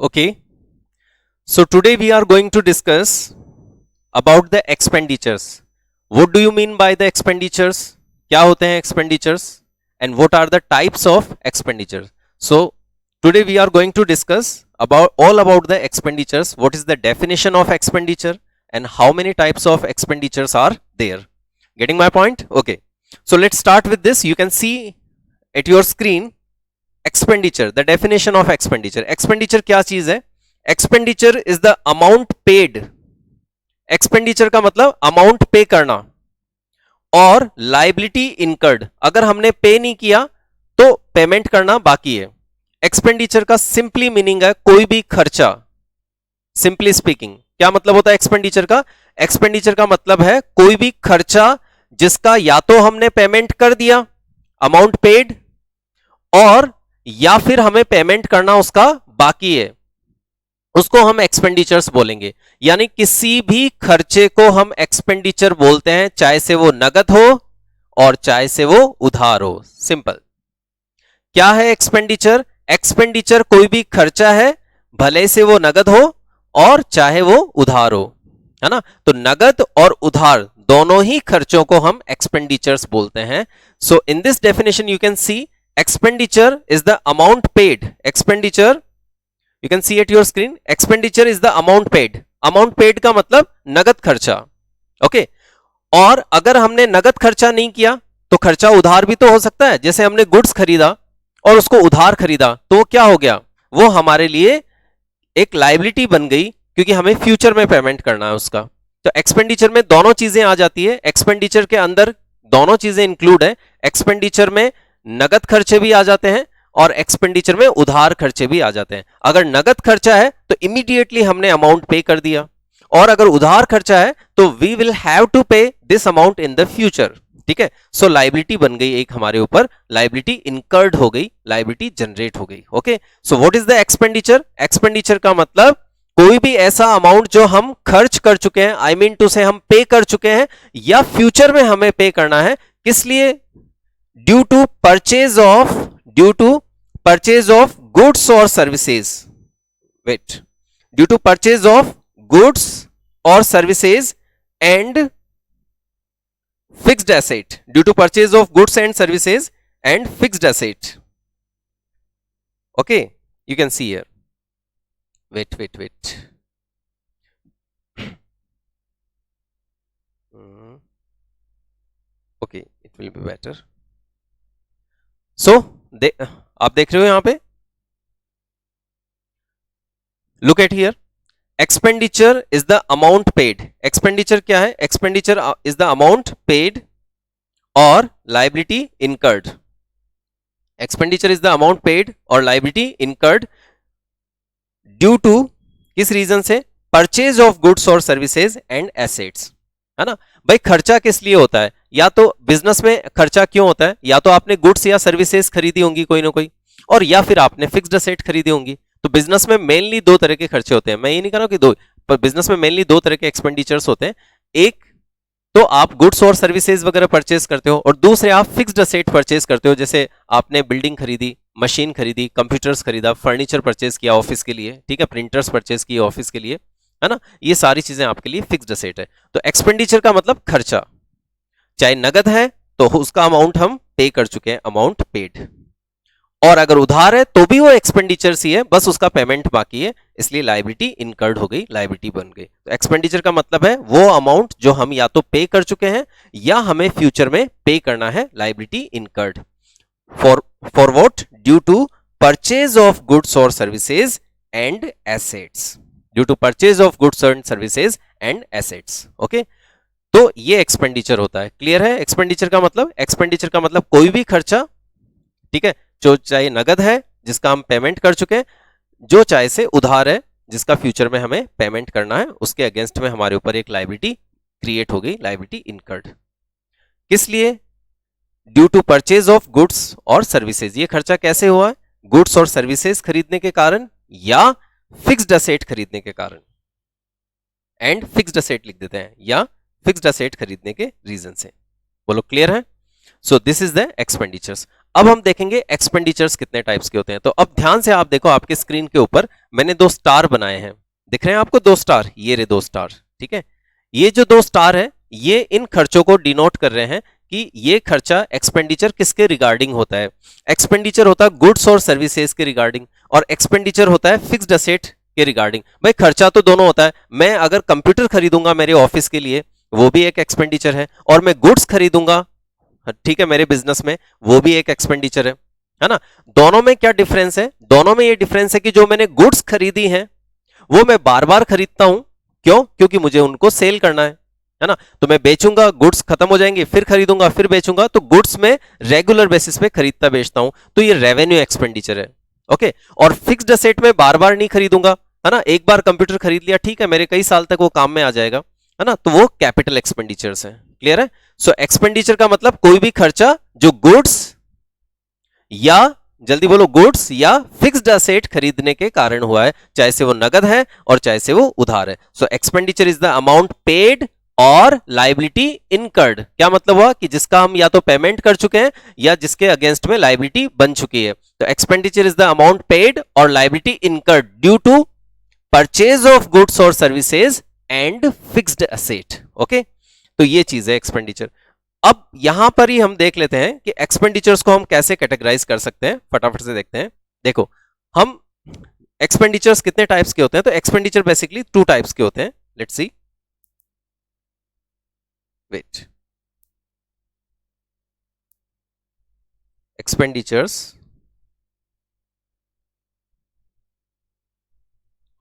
Okay, so today we are going to discuss about the expenditures. What do you mean by the expenditures? क्या होते हैं expenditures and what are the types of expenditures? So today we are going to discuss about the expenditures. What is the definition of expenditure and how many types of expenditures are there? Getting my point? Okay. So let's start with this. You can see at your screen expenditure, the definition of expenditure. Expenditure क्या चीज है? Expenditure is the amount paid. Expenditure का मतलब amount पे करना और liability incurred, अगर हमने पे नहीं किया तो पेमेंट करना बाकी है. एक्सपेंडिचर का सिंपली मीनिंग है कोई भी खर्चा. सिंपली स्पीकिंग क्या मतलब होता है एक्सपेंडिचर का? एक्सपेंडिचर का मतलब है कोई भी खर्चा जिसका या तो हमने पेमेंट कर दिया, अमाउंट पेड, और या फिर हमें पेमेंट करना उसका बाकी है, उसको हम एक्सपेंडिचर्स बोलेंगे. यानी किसी भी खर्चे को हम एक्सपेंडिचर बोलते हैं, चाहे से वो नगद हो और चाहे से वो उधार हो. सिंपल. क्या है एक्सपेंडिचर? एक्सपेंडिचर कोई भी खर्चा है, भले से वो नगद हो और चाहे वो उधार हो, है ना. तो नगद और उधार दोनों ही खर्चों को हम एक्सपेंडिचर्स बोलते हैं. So in this definition you can see expenditure is the amount paid. Expenditure you can see at your screen, expenditure is the amount paid. amount paid का मतलब नगद खर्चा. ओके. और अगर हमने नगद खर्चा नहीं किया तो खर्चा उधार भी तो हो सकता है. जैसे हमने गुड्स खरीदा और उसको उधार खरीदा तो क्या हो गया? वो हमारे लिए एक लायबिलिटी बन गई क्योंकि हमें फ्यूचर में पेमेंट करना है उसका. तो एक्सपेंडिचर में दोनों चीजें आ जाती है. एक्सपेंडिचर के अंदर दोनों चीजें इंक्लूड है. एक्सपेंडिचर में नगद खर्चे भी आ जाते हैं और एक्सपेंडिचर में उधार खर्चे भी आ जाते हैं. अगर नगद खर्चा है तो इमीडिएटली हमने अमाउंट पे कर दिया, और अगर उधार खर्चा है तो we will have to pay this amount in the future. ठीक है. सो लायबिलिटी बन गई एक हमारे ऊपर, लायबिलिटी इनकर्ड हो गई, लायबिलिटी जनरेट हो गई. Okay. So what is the expenditure? Expenditure का मतलब कोई भी ऐसा अमाउंट जो हम खर्च कर चुके हैं, आई मीन टू से हम पे कर चुके हैं या फ्यूचर में हमें पे करना है. किस लिए? Due to purchase of goods or services. Wait. Due to purchase of goods or services and fixed asset. Due to purchase of goods and services and fixed asset. Okay. You can see here. Wait. Okay. It will be better. So, आप देख रहे हो यहां पे, look at here. Expenditure is the amount paid. Expenditure क्या है? Expenditure is the amount paid और liability incurred. Expenditure is the amount paid और लायबिलिटी इनकर्ड ड्यू टू, किस रीजन से? परचेज ऑफ गुड्स और सर्विसेज एंड एसेट्स, है ना. भाई खर्चा किस लिए होता है? या तो बिजनेस में खर्चा क्यों होता है? या तो आपने गुड्स या सर्विसेज खरीदी होंगी कोई ना कोई, और या फिर आपने फिक्स्ड असेट खरीदी होंगी. तो बिजनेस में मेनली दो तरह के खर्चे होते हैं. मैं ये नहीं कह रहा हूं कि दो, पर बिजनेस में मेनली दो तरह के एक्सपेंडिचर्स होते हैं. एक तो आप गुड्स और सर्विसेज वगैरह परचेज करते हो, और दूसरे आप फिक्स्ड असेट परचेज करते हो. जैसे आपने बिल्डिंग खरीदी, मशीन खरीदी, कंप्यूटर्स खरीदा, फर्नीचर परचेज किया ऑफिस के लिए, ठीक है, प्रिंटर्स परचेज किए ऑफिस के लिए, है ना. ये सारी चीजें आपके लिए फिक्स्ड असेट है. तो एक्सपेंडिचर का मतलब खर्चा, चाहे नगद है तो उसका अमाउंट हम पे कर चुके हैं, अमाउंट पेड, और अगर उधार है तो भी वो एक्सपेंडिचर ही है, बस उसका पेमेंट बाकी है, इसलिए लायबिलिटी इनकर्ड हो गई, लायबिलिटी बन गई. तो एक्सपेंडिचर का मतलब है वो अमाउंट जो हम या तो पे कर चुके हैं या हमें फ्यूचर में पे करना है, liability incurred. For what? Due to purchase of goods और services and assets. Due to purchase of goods and services and assets. Okay. तो ये एक्सपेंडिचर होता है. क्लियर है? एक्सपेंडिचर का मतलब, एक्सपेंडिचर का मतलब कोई भी खर्चा, ठीक है, जो चाहे नगद है जिसका हम पेमेंट कर चुके हैं, जो चाहे से उधार है जिसका फ्यूचर में हमें पेमेंट करना है, उसके अगेंस्ट में हमारे ऊपर एक लायबिलिटी क्रिएट हो गई, लायबिलिटी इनकर्ड. किस लिए? Due to purchase of goods और सर्विसेज. ये खर्चा कैसे हुआ है? गुड्स और सर्विसेज खरीदने के कारण या फिक्स्ड असेट खरीदने के कारण. एंड फिक्स्ड असेट लिख देते हैं, या फिक्स्ड असेट खरीदने के रीजन से. बोलो क्लियर है? सो दिस इज द एक्सपेंडिचर्स. अब हम देखेंगे एक्सपेंडिचर्स कितने टाइप्स के होते हैं। तो अब ध्यान से आप देखो, आपके स्क्रीन के ऊपर मैंने 2 स्टार बनाए हैं, दिख रहे हैं आपको 2 स्टार, ये रे 2 स्टार, ठीक है। ये जो 2 स्टार है ये इन खर्चों को डिनोट कर रहे हैं कि ये खर्चा एक्सपेंडिचर किसके रिगार्डिंग होता है। एक्सपेंडिचर होता है गुड्स और सर्विसेज के रिगार्डिंग, और एक्सपेंडिचर होता है फिक्स्ड एसेट के रिगार्डिंग। भाई खर्चा तो दोनों होता है, मैं अगर कंप्यूटर खरीदूंगा मेरे ऑफिस के लिए वो भी एक एक्सपेंडिचर है, और मैं गुड्स खरीदूंगा, ठीक है, मेरे बिजनेस में, वो भी एक एक्सपेंडिचर है ना। दोनों में क्या डिफरेंस है? दोनों में ये डिफरेंस है कि जो मैंने गुड्स खरीदी हैं वो मैं बार बार खरीदता हूं, क्यों? क्योंकि मुझे उनको सेल करना है ना। तो मैं बेचूंगा, गुड्स खत्म हो जाएंगे, फिर खरीदूंगा, फिर बेचूंगा, तो गुड्स में रेगुलर बेसिस पे खरीदता बेचता हूं, तो ये रेवेन्यू एक्सपेंडिचर है। ओके, और फिक्स्ड एसेट में बार बार नहीं खरीदूंगा, है ना। एक बार कंप्यूटर खरीद लिया, ठीक है, मेरे कई साल तक वो काम में आ जाएगा, है ना, तो वो कैपिटल एक्सपेंडिचर्स है। क्लियर है? सो एक्सपेंडिचर का मतलब कोई भी खर्चा जो गुड्स या, जल्दी बोलो, गुड्स या फिक्स्ड एसेट खरीदने के कारण हुआ है, चाहे से वो नगद है और चाहे से वो उधार है। सो expenditure is the amount paid और लाइबिलिटी इनकर्ड। क्या मतलब हुआ? कि जिसका हम या तो पेमेंट कर चुके हैं या जिसके अगेंस्ट में लाइबिलिटी बन चुकी है। तो expenditure is the amount paid और liability incurred due to purchase of goods और services and fixed asset. Okay, तो ये चीज है एक्सपेंडिचर। अब यहां पर ही हम देख लेते हैं कि एक्सपेंडिचर्स को हम कैसे कैटेगराइज कर सकते हैं, फटाफट से देखते हैं। देखो, हम एक्सपेंडिचर्स कितने टाइप्स के होते हैं? तो एक्सपेंडिचर बेसिकली 2 टाइप्स के होते हैं। Let's see, wait, expenditures,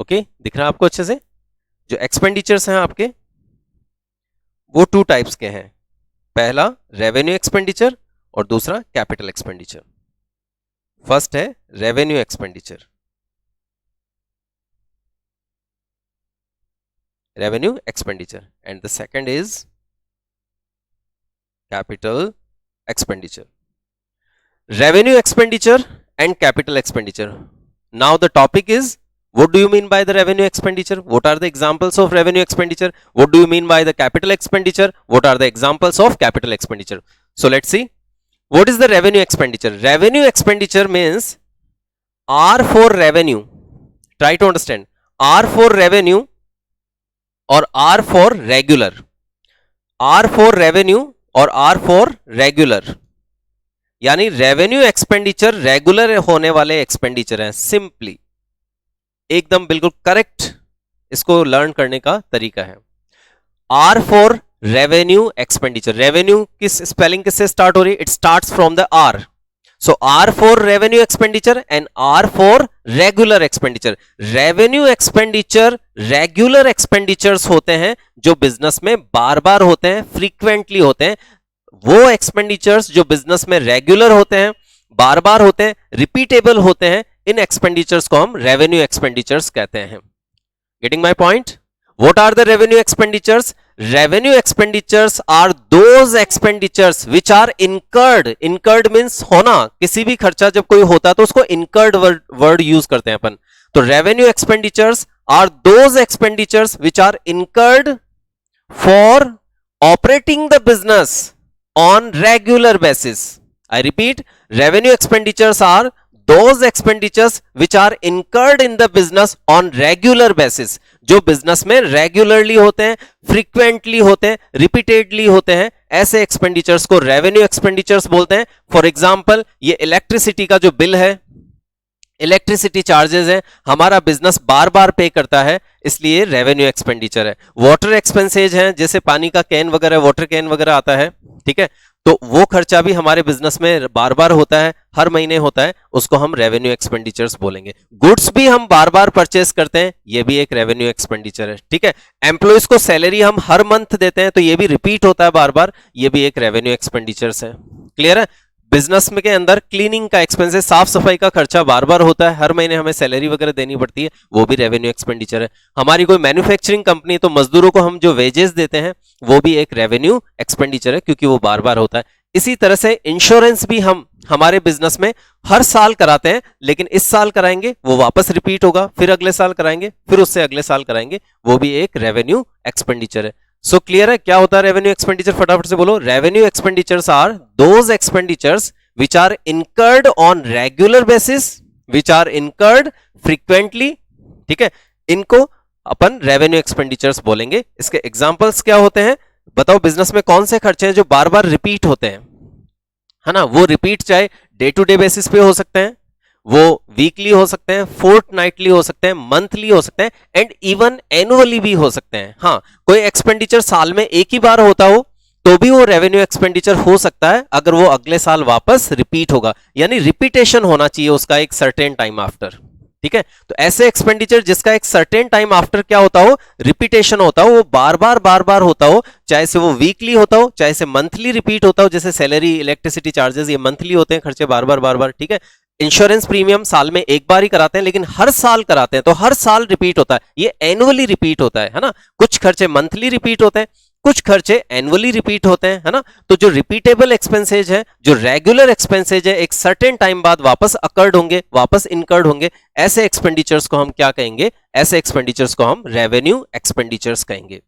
okay, दिख रहा है आपको अच्छे से? जो एक्सपेंडिचर्स हैं आपके वो 2 टाइप्स के हैं। पहला रेवेन्यू एक्सपेंडिचर और दूसरा कैपिटल एक्सपेंडिचर। फर्स्ट है revenue expenditure, revenue expenditure, and the second is capital expenditure. Revenue expenditure and capital expenditure. Now the topic is, what do you mean by the revenue expenditure? What are the examples of revenue expenditure? What do you mean by the capital expenditure? What are the examples of capital expenditure? So let's see. What is the revenue expenditure? Revenue expenditure means R for revenue. Try to understand. R for revenue or R for regular. R for revenue और R for regular. यानी revenue expenditure regular होने वाले expenditure हैं। Simply एकदम बिल्कुल correct इसको learn करने का तरीका है। R for revenue expenditure. Revenue किस स्पेलिंग किससे स्टार्ट हो रही है? It starts from the R. So R for revenue expenditure and R for regular expenditure. Revenue expenditure regular expenditures होते हैं जो बिजनेस में बार बार होते हैं, फ्रीक्वेंटली होते हैं। वो एक्सपेंडिचर्स जो बिजनेस में रेगुलर होते हैं, बार बार होते हैं, रिपीटेबल होते हैं, इन एक्सपेंडिचर्स को हम रेवेन्यू एक्सपेंडिचर्स कहते हैं। Getting my point? What are the revenue expenditures? Revenue expenditures are those expenditures which are incurred. Incurred means होना, किसी भी खर्चा जब कोई होता है तो उसको इनकर्ड वर्ड यूज करते हैं अपन। तो revenue expenditures are those expenditures which are incurred for operating the business on regular basis. I repeat, revenue expenditures are those expenditures which are incurred in the business on regular basis. जो business में regularly होते हैं, frequently होते हैं, repeatedly होते हैं, ऐसे expenditures को रेवेन्यू एक्सपेंडिचर्स बोलते हैं। फॉर एग्जांपल, ये इलेक्ट्रिसिटी का जो बिल है, इलेक्ट्रिसिटी चार्जेस है, हमारा बिजनेस बार बार पे करता है, इसलिए रेवेन्यू एक्सपेंडिचर है। वाटर एक्सपेंसेज हैं, जैसे पानी का कैन वगैरह, वाटर कैन वगैरह आता है, ठीक है, तो वो खर्चा भी हमारे बिजनेस में बार बार होता है, हर महीने होता है, उसको हम रेवेन्यू एक्सपेंडिचर्स बोलेंगे। गुड्स भी हम बार बार परचेस करते हैं, ये भी एक रेवेन्यू एक्सपेंडिचर है, ठीक है। एम्प्लॉइज को सैलरी हम हर मंथ देते हैं, तो ये भी रिपीट होता है बार बार, ये भी एक रेवेन्यू एक्सपेंडिचर्स है। क्लियर है? बिजनेस में के अंदर क्लीनिंग का एक्सपेंस है, साफ सफाई का खर्चा बार बार होता है, हर महीने हमें सैलरी वगैरह देनी पड़ती है, वो भी रेवेन्यू एक्सपेंडिचर है। हमारी कोई मैन्युफैक्चरिंग कंपनी, तो मजदूरों को हम जो वेजेस देते हैं वो भी एक रेवेन्यू एक्सपेंडिचर है, क्योंकि वो बार बार होता है। इसी तरह से इंश्योरेंस भी हम हमारे बिजनेस में हर साल कराते हैं, लेकिन इस साल कराएंगे वो वापस रिपीट होगा, फिर अगले साल कराएंगे, फिर उससे अगले साल कराएंगे, वो भी एक रेवेन्यू एक्सपेंडिचर है। सो क्लियर है क्या होता है रेवेन्यू एक्सपेंडिचर? फटाफट से बोलो। Revenue expenditures are those expenditures which are incurred on regular basis, which are incurred frequently, ठीक है, इनको अपन रेवेन्यू एक्सपेंडिचर्स बोलेंगे। इसके एग्जांपल्स क्या होते हैं बताओ, बिजनेस में कौन से खर्चे हैं जो बार बार रिपीट होते हैं, है ना, वो रिपीट चाहे डे टू डे बेसिस पे हो सकते हैं, वो वीकली हो सकते हैं, फोर्टनाइटली हो सकते हैं, मंथली हो सकते हैं, एंड इवन एनुअली भी हो सकते हैं। हाँ, कोई एक्सपेंडिचर साल में एक ही बार होता हो तो भी वो रेवेन्यू एक्सपेंडिचर हो सकता है अगर वो अगले साल वापस रिपीट होगा, यानी रिपीटेशन होना चाहिए उसका एक सर्टेन टाइम आफ्टर, ठीक है। तो ऐसे एक्सपेंडिचर जिसका एक सर्टेन टाइम आफ्टर क्या होता हो, रिपीटेशन होता हो, वो बार बार होता हो, चाहे से वो वीकली होता हो, चाहे से मंथली रिपीट होता हो, जैसे सैलरी, इलेक्ट्रिसिटी चार्जेस, ये मंथली होते हैं खर्चे बार बार, ठीक है। इंश्योरेंस प्रीमियम साल में एक बार ही कराते हैं लेकिन हर साल कराते हैं तो हर साल रिपीट होता है, ये एनुअली रिपीट होता है ना। कुछ खर्चे मंथली रिपीट होते हैं, कुछ खर्चे एनुअली रिपीट होते हैं, है ना। तो जो रिपीटेबल एक्सपेंसेज है, जो रेगुलर एक्सपेंसेज है, एक सर्टेन टाइम बाद वापस अकर्ड होंगे, वापस इनकर्ड होंगे, ऐसे एक्सपेंडिचर्स को हम क्या कहेंगे, ऐसे एक्सपेंडिचर्स को हम रेवेन्यू एक्सपेंडिचर्स कहेंगे।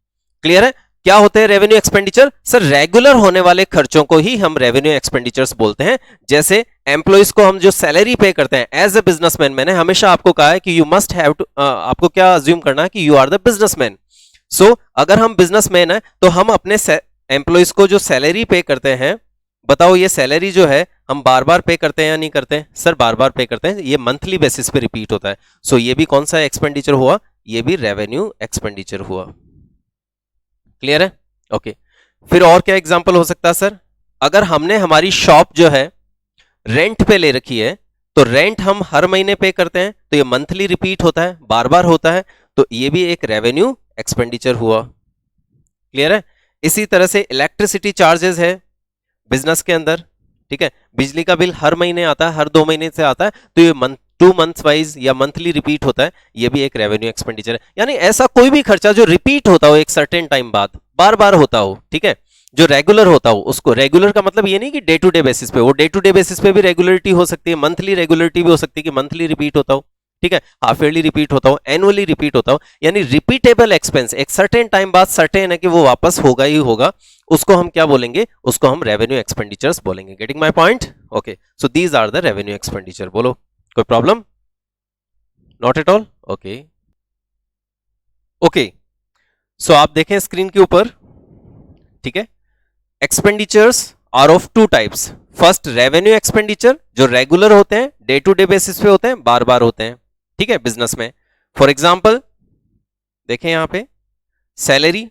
क्लियर है? क्या होते हैं रेवेन्यू एक्सपेंडिचर? सर, रेगुलर होने वाले खर्चों को ही हम रेवेन्यू एक्सपेंडिचर्स बोलते हैं। जैसे एम्प्लॉइज को हम जो सैलरी पे करते हैं एज ए बिजनेसमैन, मैंने हमेशा आपको कहा है कि यू मस्ट हैव टू, आपको क्या अज्यूम करना है कि यू आर द बिजनेसमैन। सो अगर हम बिजनेसमैन है तो हम अपने एम्प्लॉइज को जो सैलरी पे करते हैं, बताओ ये सैलरी जो है हम बार बार पे करते हैं या नहीं करते? सर, बार बार पे करते हैं, ये मंथली बेसिस पे रिपीट होता है। सो ये भी कौन सा एक्सपेंडिचर हुआ? ये भी रेवेन्यू एक्सपेंडिचर हुआ। क्लियर है? ओके। फिर और क्या एग्जांपल हो सकता है सर? अगर हमने हमारी शॉप जो है रेंट पे ले रखी है तो रेंट हम हर महीने पे करते हैं तो ये मंथली रिपीट होता है, बार बार होता है, तो ये भी एक रेवेन्यू एक्सपेंडिचर हुआ। क्लियर है? इसी तरह से इलेक्ट्रिसिटी चार्जेस है बिजनेस के अंदर, ठीक है, बिजली का बिल हर महीने आता है, हर 2 महीने से आता है, तो ये 2 मंथ्स वाइज या मंथली रिपीट होता है, ये भी एक रेवेन्यू एक्सपेंडिचर है। यानी ऐसा कोई भी खर्चा जो रिपीट होता हो एक सर्टेन टाइम बाद, बार बार होता हो, ठीक है, जो रेगुलर होता हो, उसको रेगुलर का मतलब ये नहीं कि डे टू डे बेसिस पे, वो डे टू डे बेसिस पे भी रेगुलरिटी हो सकती है, मंथली रेगुलरिटी भी हो सकती है कि मंथली रिपीट होता हो, ठीक है, हाफ ईयरली रिपीट होता हो, एनुअली रिपीट होता हो, यानी रिपीटेबल एक्सपेंस एक सर्टेन टाइम बाद सर्टेन है कि वो वापस होगा ही होगा, उसको हम क्या बोलेंगे? उसको हम रेवेन्यू एक्सपेंडिचर्स बोलेंगे। Getting my point? Okay, so these are the revenue expenditure. बोलो, कोई problem? Not at all? Okay okay, so आप देखें स्क्रीन के ऊपर, ठीक है, expenditures are of 2 types. First, revenue expenditure जो रेगुलर होते हैं, डे टू डे बेसिस पे होते हैं, बार बार होते हैं, ठीक है, बिजनेस में। फॉर एग्जांपल देखें यहां पे सैलरी,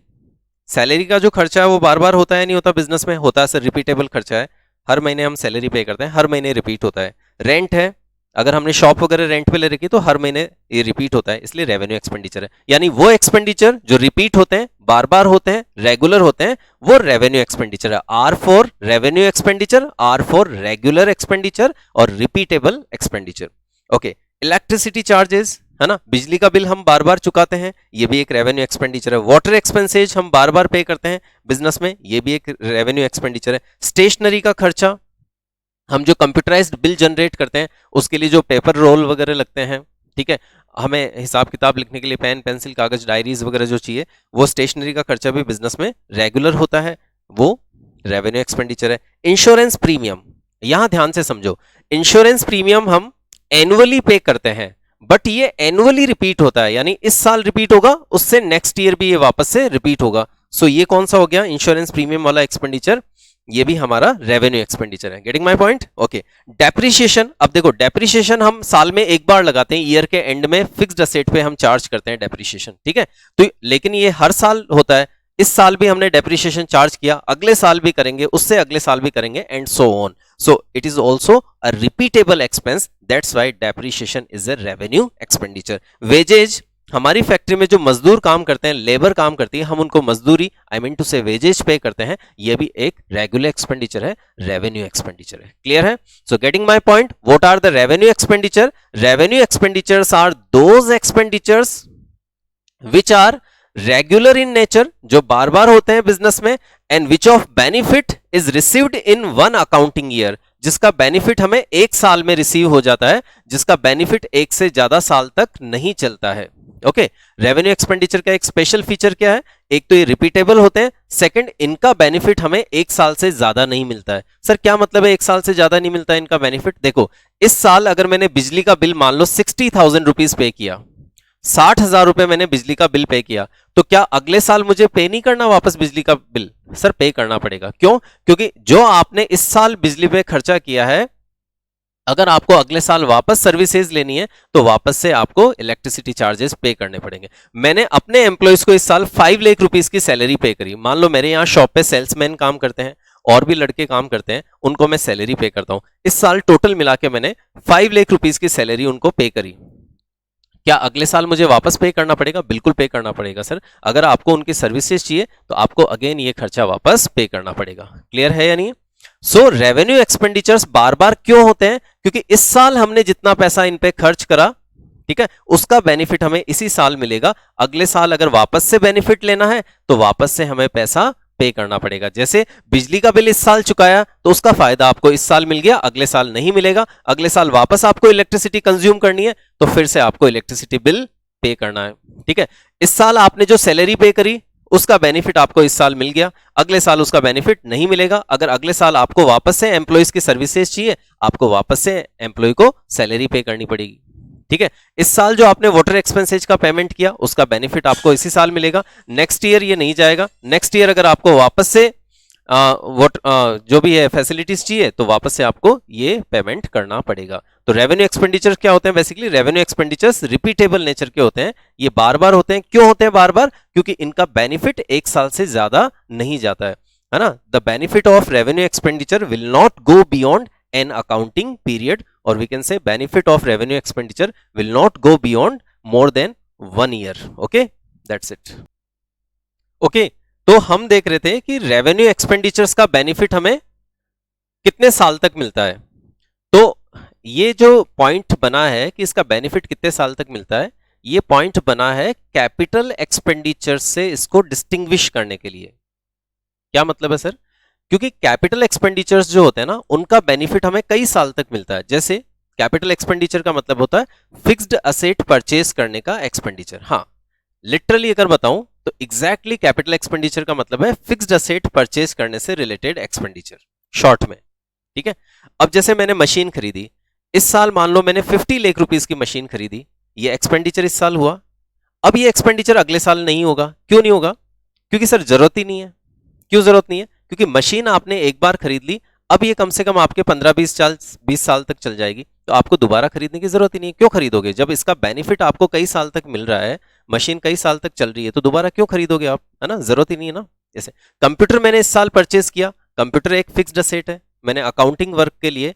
सैलरी का जो खर्चा है वो बार बार होता है नहीं होता? बिजनेस में होता है सर, रिपीटेबल खर्चा है, हर महीने हम सैलरी पे करते हैं, हर महीने रिपीट होता है। रेंट है, अगर हमने शॉप वगैरह रेंट पे ले रखी तो हर महीने ये रिपीट होता है, इसलिए रेवेन्यू एक्सपेंडिचर है। यानी वो एक्सपेंडिचर जो रिपीट होते हैं, बार बार होते हैं, रेगुलर होते हैं, वो रेवेन्यू एक्सपेंडिचर है। R for revenue expenditure, R for regular expenditure और repeatable expenditure. Okay, electricity charges है ना, बिजली का बिल हम बार बार चुकाते हैं, ये भी एक रेवेन्यू एक्सपेंडिचर है। वाटर एक्सपेंसेज हम बार बार पे करते हैं बिजनेस में, ये भी एक रेवेन्यू एक्सपेंडिचर है। स्टेशनरी का खर्चा, हम जो कंप्यूटराइज्ड बिल जनरेट करते हैं उसके लिए जो पेपर रोल वगैरह लगते हैं, ठीक है, हमें हिसाब किताब लिखने के लिए पेन, पेंसिल, कागज, डायरीज वगैरह जो चाहिए, वो स्टेशनरी का खर्चा भी बिजनेस में रेगुलर होता है, वो रेवेन्यू एक्सपेंडिचर है। इंश्योरेंस प्रीमियम, यहां ध्यान से समझो, इंश्योरेंस प्रीमियम हम एनुअली पे करते हैं, बट ये एनुअली रिपीट होता है, यानी इस साल रिपीट होगा, उससे नेक्स्ट ईयर भी ये वापस से रिपीट होगा। सो ये कौन सा हो गया? इंश्योरेंस प्रीमियम वाला एक्सपेंडिचर, ये भी हमारा रेवेन्यू एक्सपेंडिचर है। Getting my point? Okay. Depreciation, अब देखो डेप्रिसिएशन हम साल में एक बार लगाते हैं, ईयर के एंड में फिक्स्ड असेट पे हम चार्ज करते हैं डेप्रिसिएशन, ठीक है, तो लेकिन ये हर साल होता है, इस साल भी हमने डेप्रिसिएशन चार्ज किया, अगले साल भी करेंगे, उससे अगले साल भी करेंगे, and so on. So it is also a repeatable expense, that's why depreciation is a revenue expenditure. Wages, हमारी फैक्ट्री में जो मजदूर काम करते हैं, लेबर काम करती है, हम उनको मजदूरी, I mean to say wages pay करते हैं, ये भी एक रेगुलर एक्सपेंडिचर है, रेवेन्यू एक्सपेंडिचर है। क्लियर है? So getting my point, what are the revenue expenditure? Revenue expenditures are those expenditures which are regular in nature, जो बार बार होते हैं बिजनेस में, and which of benefit is received in 1 accounting year, जिसका benefit हमें एक साल में रिसीव हो जाता है, जिसका बेनिफिट एक से ज्यादा साल तक नहीं चलता है। ओके, रेवेन्यू एक्सपेंडिचर का एक स्पेशल फीचर क्या है? एक तो ये रिपीटेबल होते हैं, सेकंड, इनका बेनिफिट हमें 1 साल से ज्यादा नहीं मिलता है। सर क्या मतलब है 1 साल से ज्यादा नहीं मिलता है इनका बेनिफिट? देखो, इस साल अगर मैंने बिजली का बिल मान लो 60,000 रुपीज पे किया, 60,000 रुपए मैंने बिजली का बिल पे किया, तो क्या अगले साल मुझे पे नहीं करना वापस बिजली का बिल? सर पे करना पड़ेगा। क्यों? क्योंकि जो आपने इस साल बिजली पे खर्चा किया है, अगर आपको अगले साल वापस सर्विसेज लेनी है तो वापस से आपको इलेक्ट्रिसिटी चार्जेस पे करने पड़ेंगे। मैंने अपने एम्प्लॉयज को इस साल 5 लाख रुपीस की सैलरी पे करी। मान लो मेरे यहाँ शॉप पे सेल्समैन काम करते हैं और भी लड़के काम करते हैं, उनको मैं सैलरी पे करता हूं। इस साल टोटल मिला के मैंने 5 लाख रुपीस की सैलरी उनको पे करी। क्या अगले साल मुझे वापस पे करना पड़ेगा? बिल्कुल पे करना पड़ेगा सर। अगर आपको उनकी सर्विसेज चाहिए तो आपको अगेन ये खर्चा वापस पे करना पड़ेगा। क्लियर है या नहीं? सो रेवेन्यू एक्सपेंडिचर्स बार बार क्यों होते हैं? क्योंकि इस साल हमने जितना पैसा इन पे खर्च करा, ठीक है, उसका बेनिफिट हमें इसी साल मिलेगा। अगले साल अगर वापस से बेनिफिट लेना है तो वापस से हमें पैसा पे करना पड़ेगा। जैसे बिजली का बिल इस साल चुकाया तो उसका फायदा आपको इस साल मिल गया, अगले साल नहीं मिलेगा। अगले साल वापस आपको इलेक्ट्रिसिटी कंज्यूम करनी है तो फिर से आपको इलेक्ट्रिसिटी बिल पे करना है। ठीक है, इस साल आपने जो सैलरी पे करी उसका बेनिफिट आपको इस साल मिल गया, अगले साल उसका बेनिफिट नहीं मिलेगा। अगर अगले साल आपको वापस से एम्प्लॉयज की सर्विसेज चाहिए, आपको वापस से एम्प्लॉय को सैलरी पे करनी पड़ेगी। ठीक है, इस साल जो आपने वाटर एक्सपेंसेज का पेमेंट किया उसका बेनिफिट आपको इसी साल मिलेगा, नेक्स्ट ईयर ये नहीं जाएगा। नेक्स्ट ईयर अगर आपको वापस से जो भी है फैसिलिटीज चाहिए तो वापस से आपको ये पेमेंट करना पड़ेगा। तो रेवेन्यू एक्सपेंडिचर क्या होते हैं? Basically revenue expenditures repeatable nature के होते हैं, ये बार बार होते हैं। क्यों होते हैं बार बार? क्योंकि इनका बेनिफिट 1 साल से ज्यादा नहीं जाता है ना। The benefit of revenue expenditure will not go beyond an accounting period, और we can say benefit of revenue expenditure will not go beyond more than 1 year. Okay, that's it. Okay, तो हम देख रहे थे कि रेवेन्यू एक्सपेंडिचर्स का benefit हमें कितने साल तक मिलता है। तो ये जो पॉइंट बना है कि इसका बेनिफिट कितने साल तक मिलता है, ये पॉइंट बना है कैपिटल एक्सपेंडिचर से इसको डिस्टिंग्विश करने के लिए। क्या मतलब है सर? क्योंकि कैपिटल एक्सपेंडिचर्स जो होते हैं ना, उनका बेनिफिट हमें कई साल तक मिलता है। जैसे कैपिटल एक्सपेंडिचर का मतलब होता है फिक्स्ड असेट परचेज करने का एक्सपेंडिचर। हाँ, लिटरली अगर बताऊं तो एग्जैक्टली कैपिटल एक्सपेंडिचर का मतलब है फिक्स्ड असेट परचेज करने से रिलेटेड एक्सपेंडिचर, शॉर्ट में। ठीक है, अब जैसे मैंने मशीन खरीदी इस साल, मान लो मैंने 50 लाख रुपीस की मशीन खरीदी, ये एक्सपेंडिचर इस साल हुआ। अब ये एक्सपेंडिचर अगले साल नहीं होगा। क्यों नहीं होगा? क्योंकि सर जरूरत ही नहीं है। क्यों जरूरत नहीं है? क्योंकि मशीन आपने एक बार खरीद ली, अब ये कम से कम आपके 15-20 साल तक चल जाएगी, तो आपको दोबारा खरीदने की जरूरत ही नहीं है। क्यों खरीदोगे? जब इसका बेनिफिट आपको कई साल तक मिल रहा है, मशीन कई साल तक चल रही है, तो दोबारा क्यों खरीदोगे आप? है ना, जरूरत ही नहीं है ना। जैसे कंप्यूटर मैंने इस साल परचेज किया, कंप्यूटर एक फिक्स्ड असेट है, मैंने अकाउंटिंग वर्क के लिए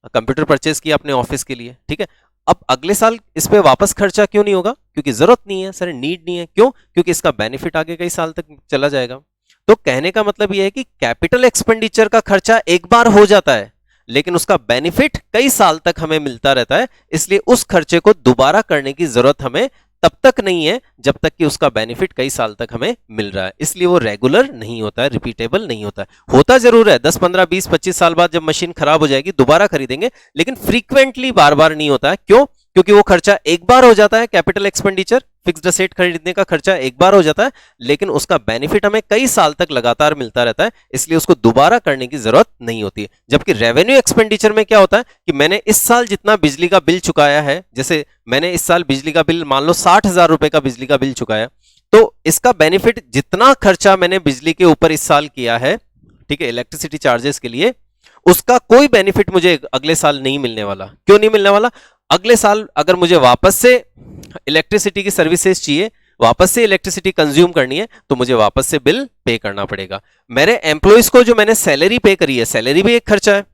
कंप्यूटर परचेज किया अपने ऑफिस के लिए। ठीक है, अब अगले साल इस पे वापस खर्चा क्यों नहीं होगा? क्योंकि जरूरत नहीं है सर, नीड नहीं है। क्यों? क्योंकि इसका बेनिफिट आगे कई साल तक चला जाएगा। तो कहने का मतलब यह है कि कैपिटल एक्सपेंडिचर का खर्चा एक बार हो जाता है, लेकिन उसका बेनिफिट कई साल तक हमें मिलता रहता है, इसलिए उस खर्चे को दोबारा करने की जरूरत हमें तब तक नहीं है जब तक कि उसका बेनिफिट कई साल तक हमें मिल रहा है। इसलिए वो रेगुलर नहीं होता है, रिपीटेबल नहीं होता है। होता जरूर है 10, 15, 20, 25 साल बाद जब मशीन खराब हो जाएगी दोबारा खरीदेंगे, लेकिन फ्रीक्वेंटली बार बार नहीं होता है। क्यों? क्योंकि वो खर्चा एक बार हो जाता है, कैपिटल एक्सपेंडिचर फिक्स्ड असेट खरीदने का खर्चा एक बार हो जाता है, लेकिन उसका बेनिफिट हमें कई साल तक लगातार मिलता रहता है, इसलिए उसको दोबारा करने की जरूरत नहीं होती है। जबकि रेवेन्यू एक्सपेंडिचर में क्या होता है कि मैंने इस साल जितना बिजली का बिल चुकाया है, जैसे मैंने इस साल बिजली का बिल मान लो 60,000 रुपए का बिजली का बिल चुकाया, तो इसका बेनिफिट जितना खर्चा मैंने बिजली के ऊपर इस साल किया है, ठीक है, इलेक्ट्रिसिटी चार्जेस के लिए, उसका कोई बेनिफिट मुझे अगले साल नहीं मिलने वाला। क्यों नहीं मिलने वाला? अगले साल अगर मुझे वापस से इलेक्ट्रिसिटी की सर्विसेज चाहिए, वापस से इलेक्ट्रिसिटी कंज्यूम करनी है, तो मुझे वापस से बिल पे करना पड़ेगा। मेरे एम्प्लॉयज को जो मैंने सैलरी पे करी है, सैलरी भी एक खर्चा है,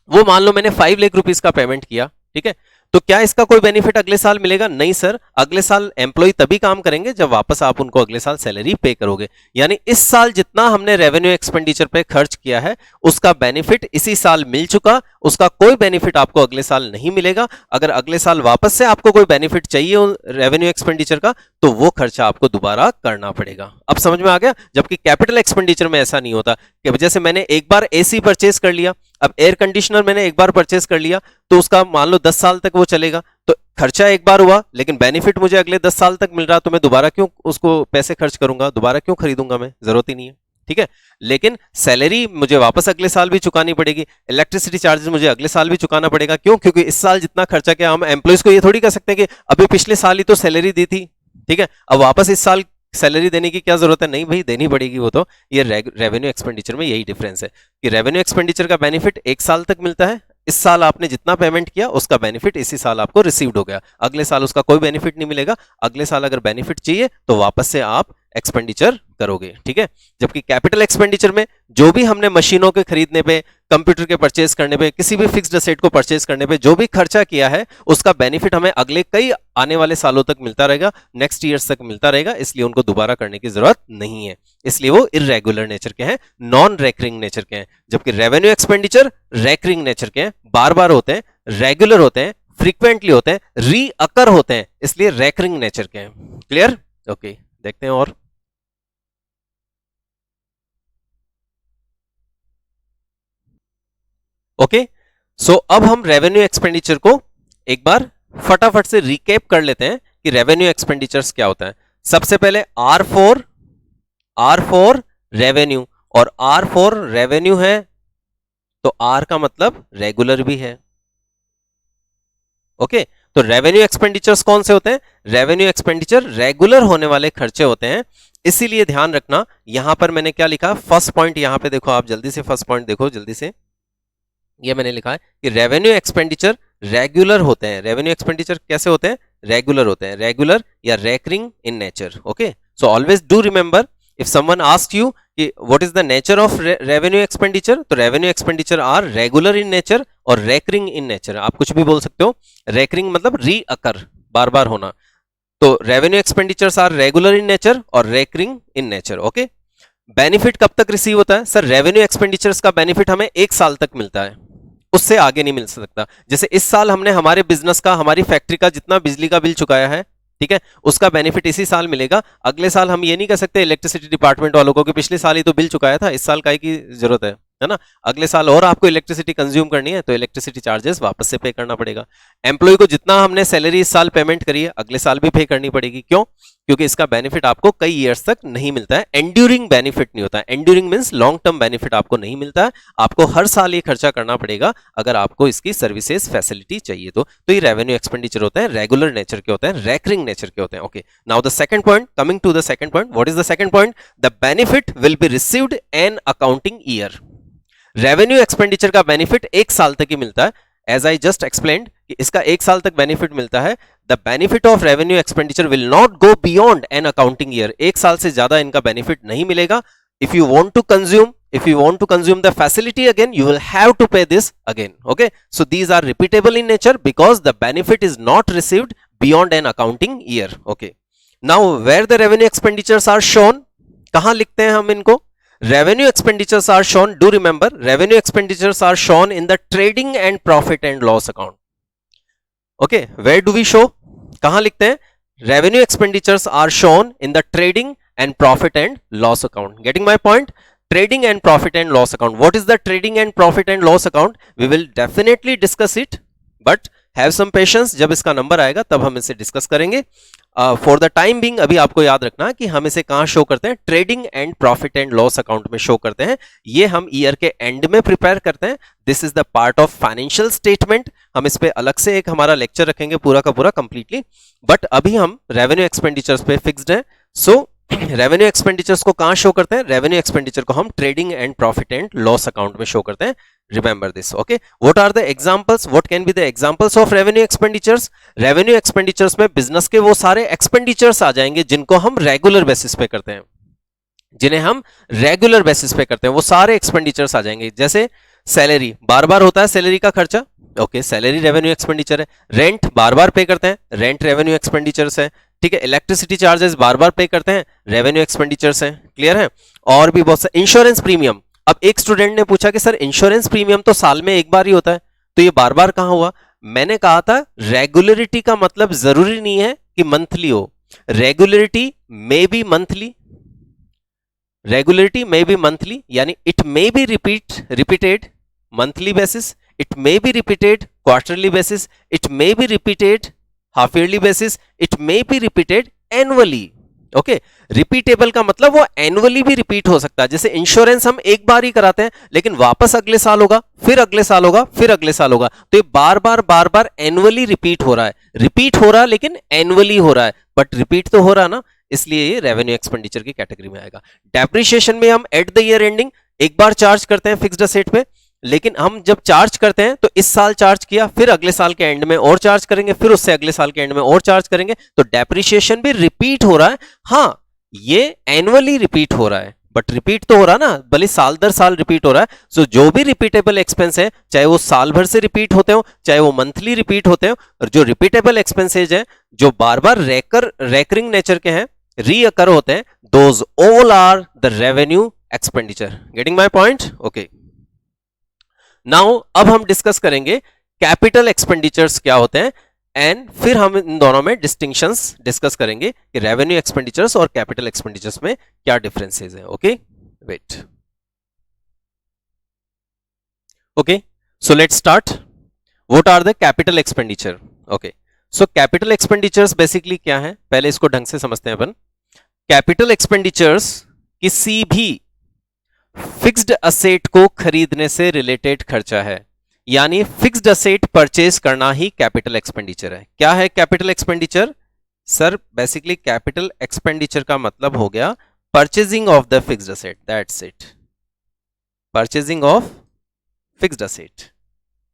वो मान लो मैंने 5 लाख रुपीस का पेमेंट किया, ठीक है, तो क्या इसका कोई बेनिफिट अगले साल मिलेगा? नहीं सर, अगले साल एम्प्लॉय तभी काम करेंगे जब वापस आप उनको अगले साल सैलरी पे करोगे। यानी इस साल जितना हमने रेवेन्यू एक्सपेंडिचर पे खर्च किया है उसका बेनिफिट इसी साल मिल चुका, उसका कोई बेनिफिट आपको अगले साल नहीं मिलेगा। अगर अगले साल वापस से आपको कोई बेनिफिट चाहिए रेवेन्यू एक्सपेंडिचर का, तो वो खर्चा आपको दोबारा करना पड़ेगा। अब समझ में आ गया? जबकि कैपिटल एक्सपेंडिचर में ऐसा नहीं होता कि जैसे मैंने एक बार एसी परचेज कर लिया, अब एयर कंडीशनर मैंने एक बार परचेज कर लिया, तो उसका मान लो 10 साल तक वो चलेगा, तो खर्चा एक बार हुआ लेकिन बेनिफिट मुझे अगले 10 साल तक मिल रहा, तो मैं दोबारा क्यों उसको पैसे खर्च करूंगा, दोबारा क्यों खरीदूंगा? मैं जरूरत ही नहीं है। ठीक है, लेकिन सैलरी मुझे वापस अगले साल भी चुकानी पड़ेगी, इलेक्ट्रिसिटी चार्जेस मुझे अगले साल भी चुकाना पड़ेगा। क्यों? क्योंकि इस साल जितना खर्चा किया, हम एम्प्लॉइज को ये थोड़ी कह सकते हैं कि अभी पिछले साल ही तो सैलरी दी थी, ठीक है, अब वापस इस साल सैलरी देने की क्या जरूरत है? नहीं भाई, देनी पड़ेगी वो तो। ये रेवेन्यू एक्सपेंडिचर में यही डिफरेंस है कि रेवेन्यू एक्सपेंडिचर का बेनिफिट एक साल तक मिलता है, इस साल आपने जितना पेमेंट किया उसका बेनिफिट इसी साल आपको रिसीव्ड हो गया, अगले साल उसका कोई बेनिफिट नहीं मिलेगा। अगले साल अगर बेनिफिट चाहिए तो वापस से आप एक्सपेंडिचर करोगे, ठीक है। जबकि कैपिटल एक्सपेंडिचर में जो भी हमने मशीनों के खरीदने पे, कंप्यूटर के परचेज करने पे, किसी भी फिक्स्ड असेट को परचेज करने पे जो भी खर्चा किया है उसका बेनिफिट हमें अगले कई आने वाले सालों तक मिलता रहेगा, नेक्स्ट ईयर्स तक मिलता रहेगा, इसलिए उनको दोबारा करने की जरूरत नहीं है। इसलिए वो इर्रेगुलर नेचर के हैं, नॉन रेकरिंग नेचर के हैं। जबकि रेवेन्यू एक्सपेंडिचर रेकरिंग नेचर के हैं, बार बार होते हैं, रेगुलर होते हैं, फ्रीक्वेंटली होते हैं, रीअकर होते हैं, इसलिए रेकरिंग नेचर के हैं। क्लियर? ओके, देखते हैं और। ओके, सो अब हम रेवेन्यू एक्सपेंडिचर को एक बार फटाफट से रिकेप कर लेते हैं कि रेवेन्यू एक्सपेंडिचर्स क्या होता है। सबसे पहले R4 रेवेन्यू, और R4 रेवेन्यू है तो R का मतलब रेगुलर भी है। ओके, तो रेवेन्यू एक्सपेंडिचर्स कौन से होते हैं? रेवेन्यू एक्सपेंडिचर रेगुलर होने वाले खर्चे होते हैं, इसीलिए ध्यान रखना। यहां पर मैंने क्या लिखा, फर्स्ट पॉइंट यहां पे देखो, आप जल्दी से फर्स्ट पॉइंट देखो जल्दी से। ये मैंने लिखा है कि रेवेन्यू एक्सपेंडिचर रेगुलर होते हैं। रेवेन्यू एक्सपेंडिचर कैसे होते हैं? रेगुलर होते हैं, रेगुलर या recurring in nature. Okay, so always do remember, if someone ask you कि what is the nature of revenue expenditure, तो revenue expenditure are regular in nature और रेकरिंग इन नेचर। आप कुछ भी बोल सकते हो, रेकरिंग मतलब रीअकर, बार बार होना, तो revenue expenditures are regular in nature और recurring in nature. Okay, benefit कब तक रिसीव होता है? सर रेवेन्यू एक्सपेंडिचर्स का बेनिफिट हमें एक साल तक मिलता है, उससे आगे नहीं मिल सकता। जैसे इस साल हमने हमारे बिजनेस का, हमारी फैक्ट्री का जितना बिजली का बिल चुकाया है, ठीक है, उसका बेनिफिट इसी साल मिलेगा। अगले साल हम ये नहीं कह सकते इलेक्ट्रिसिटी डिपार्टमेंट वालों को कि पिछले साल ही तो बिल चुकाया था, इस साल काय की जरूरत है ना। अगले साल और आपको इलेक्ट्रिसिटी कंज्यूम करनी है तो इलेक्ट्रिसिटी चार्जेस वापस से पे करना पड़ेगा। एम्प्लॉय को जितना हमने सैलरी इस साल पेमेंट करी है अगले साल भी पे करनी पड़ेगी। क्यों? क्योंकि इसका बेनिफिट आपको कई ईयर्स तक नहीं मिलता है, एंड्यूरिंग बेनिफिट नहीं होता है। Enduring means long term benefit आपको नहीं मिलता है, आपको हर साल ये खर्चा करना पड़ेगा अगर आपको इसकी सर्विसेज फैसिलिटी चाहिए तो ये रेवेन्यू एक्सपेंडिचर होते हैं, रेगुलर नेचर के होते हैं, रेकरिंग नेचर के होते हैं। Okay, now the second point, coming to the second point, what is the second point? The benefit will be received an accounting year. Revenue expenditure का benefit एक साल तक ही मिलता है, एज आई जस्ट एक्सप्लेन्ड कि इसका एक साल तक बेनिफिट मिलता है। The benefit of revenue expenditure will not go beyond an accounting year, एक साल से ज्यादा इनका बेनिफिट नहीं मिलेगा। If you want to consume the facility again, you will have to pay this again. Okay, so these are repeatable in nature because the benefit is not received beyond an accounting year. Okay, now where the revenue expenditures are shown, कहां लिखते हैं हम इनको? Revenue expenditures are shown, do remember, revenue expenditures are shown in the trading and profit and loss account. Okay, where do we show? कहां लिखते हैं? Revenue expenditures are shown in the trading and profit and loss account. Getting my point? Trading and profit and loss account. What is the trading and profit and loss account? We will definitely discuss it, but have some patience, जब इसका number आएगा तब हम इसे discuss करेंगे। For the time being अभी आपको याद रखना कि हम इसे कहां शो करते हैं? Trading and profit and loss account में शो करते हैं। ये हम ईयर के एंड में प्रिपेयर करते हैं। This is the part of financial statement. हम इस पे अलग से एक हमारा लेक्चर रखेंगे पूरा का पूरा कंप्लीटली, बट अभी हम रेवेन्यू एक्सपेंडिचर्स पे फिक्स्ड हैं। सो रेवेन्यू एक्सपेंडिचर्स को कहां शो करते हैं? रेवेन्यू एक्सपेंडिचर को हम trading and profit and loss account में शो करते हैं। Remember this, okay? What are the examples? What can be the examples of revenue expenditures? Revenue expenditures में बिजनेस के वो सारे एक्सपेंडिचर्स आ जाएंगे जिनको हम रेगुलर बेसिस पे करते हैं, जिन्हें हम रेगुलर बेसिस पे करते हैं, वो सारे एक्सपेंडिचर्स आ जाएंगे। जैसे सैलरी, बार बार होता है सैलरी का खर्चा, ओके, सैलरी रेवेन्यू एक्सपेंडिचर है। रेंट बार बार पे करते हैं, रेंट रेवेन्यू एक्सपेंडिचर्स है। ठीक है, इलेक्ट्रिसिटी चार्जेस बार बार पे करते हैं, रेवेन्यू एक्सपेंडिचर्स है। क्लियर है? और भी बहुत सारे, इंश्योरेंस प्रीमियम। अब एक स्टूडेंट ने पूछा कि सर इंश्योरेंस प्रीमियम तो साल में एक बार ही होता है, तो ये बार बार कहां हुआ? मैंने कहा था रेगुलरिटी का मतलब जरूरी नहीं है कि मंथली हो, regularity may be monthly, regularity may be monthly, यानी it may be repeated monthly basis, it may be repeated quarterly basis, it may be repeated half yearly basis, it may be repeated annually. Okay repeatable का मतलब वो annually भी repeat हो सकता है। जैसे insurance हम एक बार ही कराते हैं लेकिन वापस अगले साल होगा, फिर अगले साल होगा, फिर अगले साल होगा, तो ये बार बार एनुअली रिपीट हो रहा है। रिपीट हो रहा है लेकिन एनुअली हो रहा है, बट रिपीट तो हो रहा है ना, इसलिए ये रेवेन्यू एक्सपेंडिचर की कैटेगरी में आएगा। डेप्रिसिएशन में हम एट द ईयर एंडिंग एक बार चार्ज करते हैं फिक्स्ड असेट पे, लेकिन हम जब चार्ज करते हैं तो इस साल चार्ज किया, फिर अगले साल के एंड में और चार्ज करेंगे, फिर उससे अगले साल के एंड में और चार्ज करेंगे, तो डेप्रिसिएशन भी रिपीट हो रहा है। हाँ, ये एनुअली रिपीट हो रहा है, बट रिपीट तो हो रहा है ना, भले साल दर साल रिपीट हो रहा है। सो जो भी रिपीटेबल एक्सपेंस है, चाहे वो साल भर से रिपीट होते हो, चाहे वो मंथली रिपीट होते हो, और जो रिपीटेबल एक्सपेंसेज है जो बार बार रेकरिंग नेचर के हैं, रीअकर होते हैं, those all are the revenue expenditure. Getting my point? Okay, now अब हम डिस्कस करेंगे कैपिटल एक्सपेंडिचर्स क्या होते हैं, एंड फिर हम इन दोनों में डिस्टिंक्शंस डिस्कस करेंगे कि रेवेन्यू एक्सपेंडिचर्स और कैपिटल एक्सपेंडिचर्स में क्या डिफरेंसेस हैं। Okay, wait, okay, so let's start. What are the capital expenditure? Okay, so capital expenditures basically क्या है, पहले इसको ढंग से समझते हैं अपन। कैपिटल एक्सपेंडिचर्स किसी भी फिक्स्ड असेट को खरीदने से रिलेटेड खर्चा है, यानी फिक्स्ड असेट परचेज करना ही कैपिटल एक्सपेंडिचर है। क्या है capital expenditure? Sir basically capital expenditure का मतलब हो गया purchasing of the fixed asset, that's it, purchasing of fixed asset.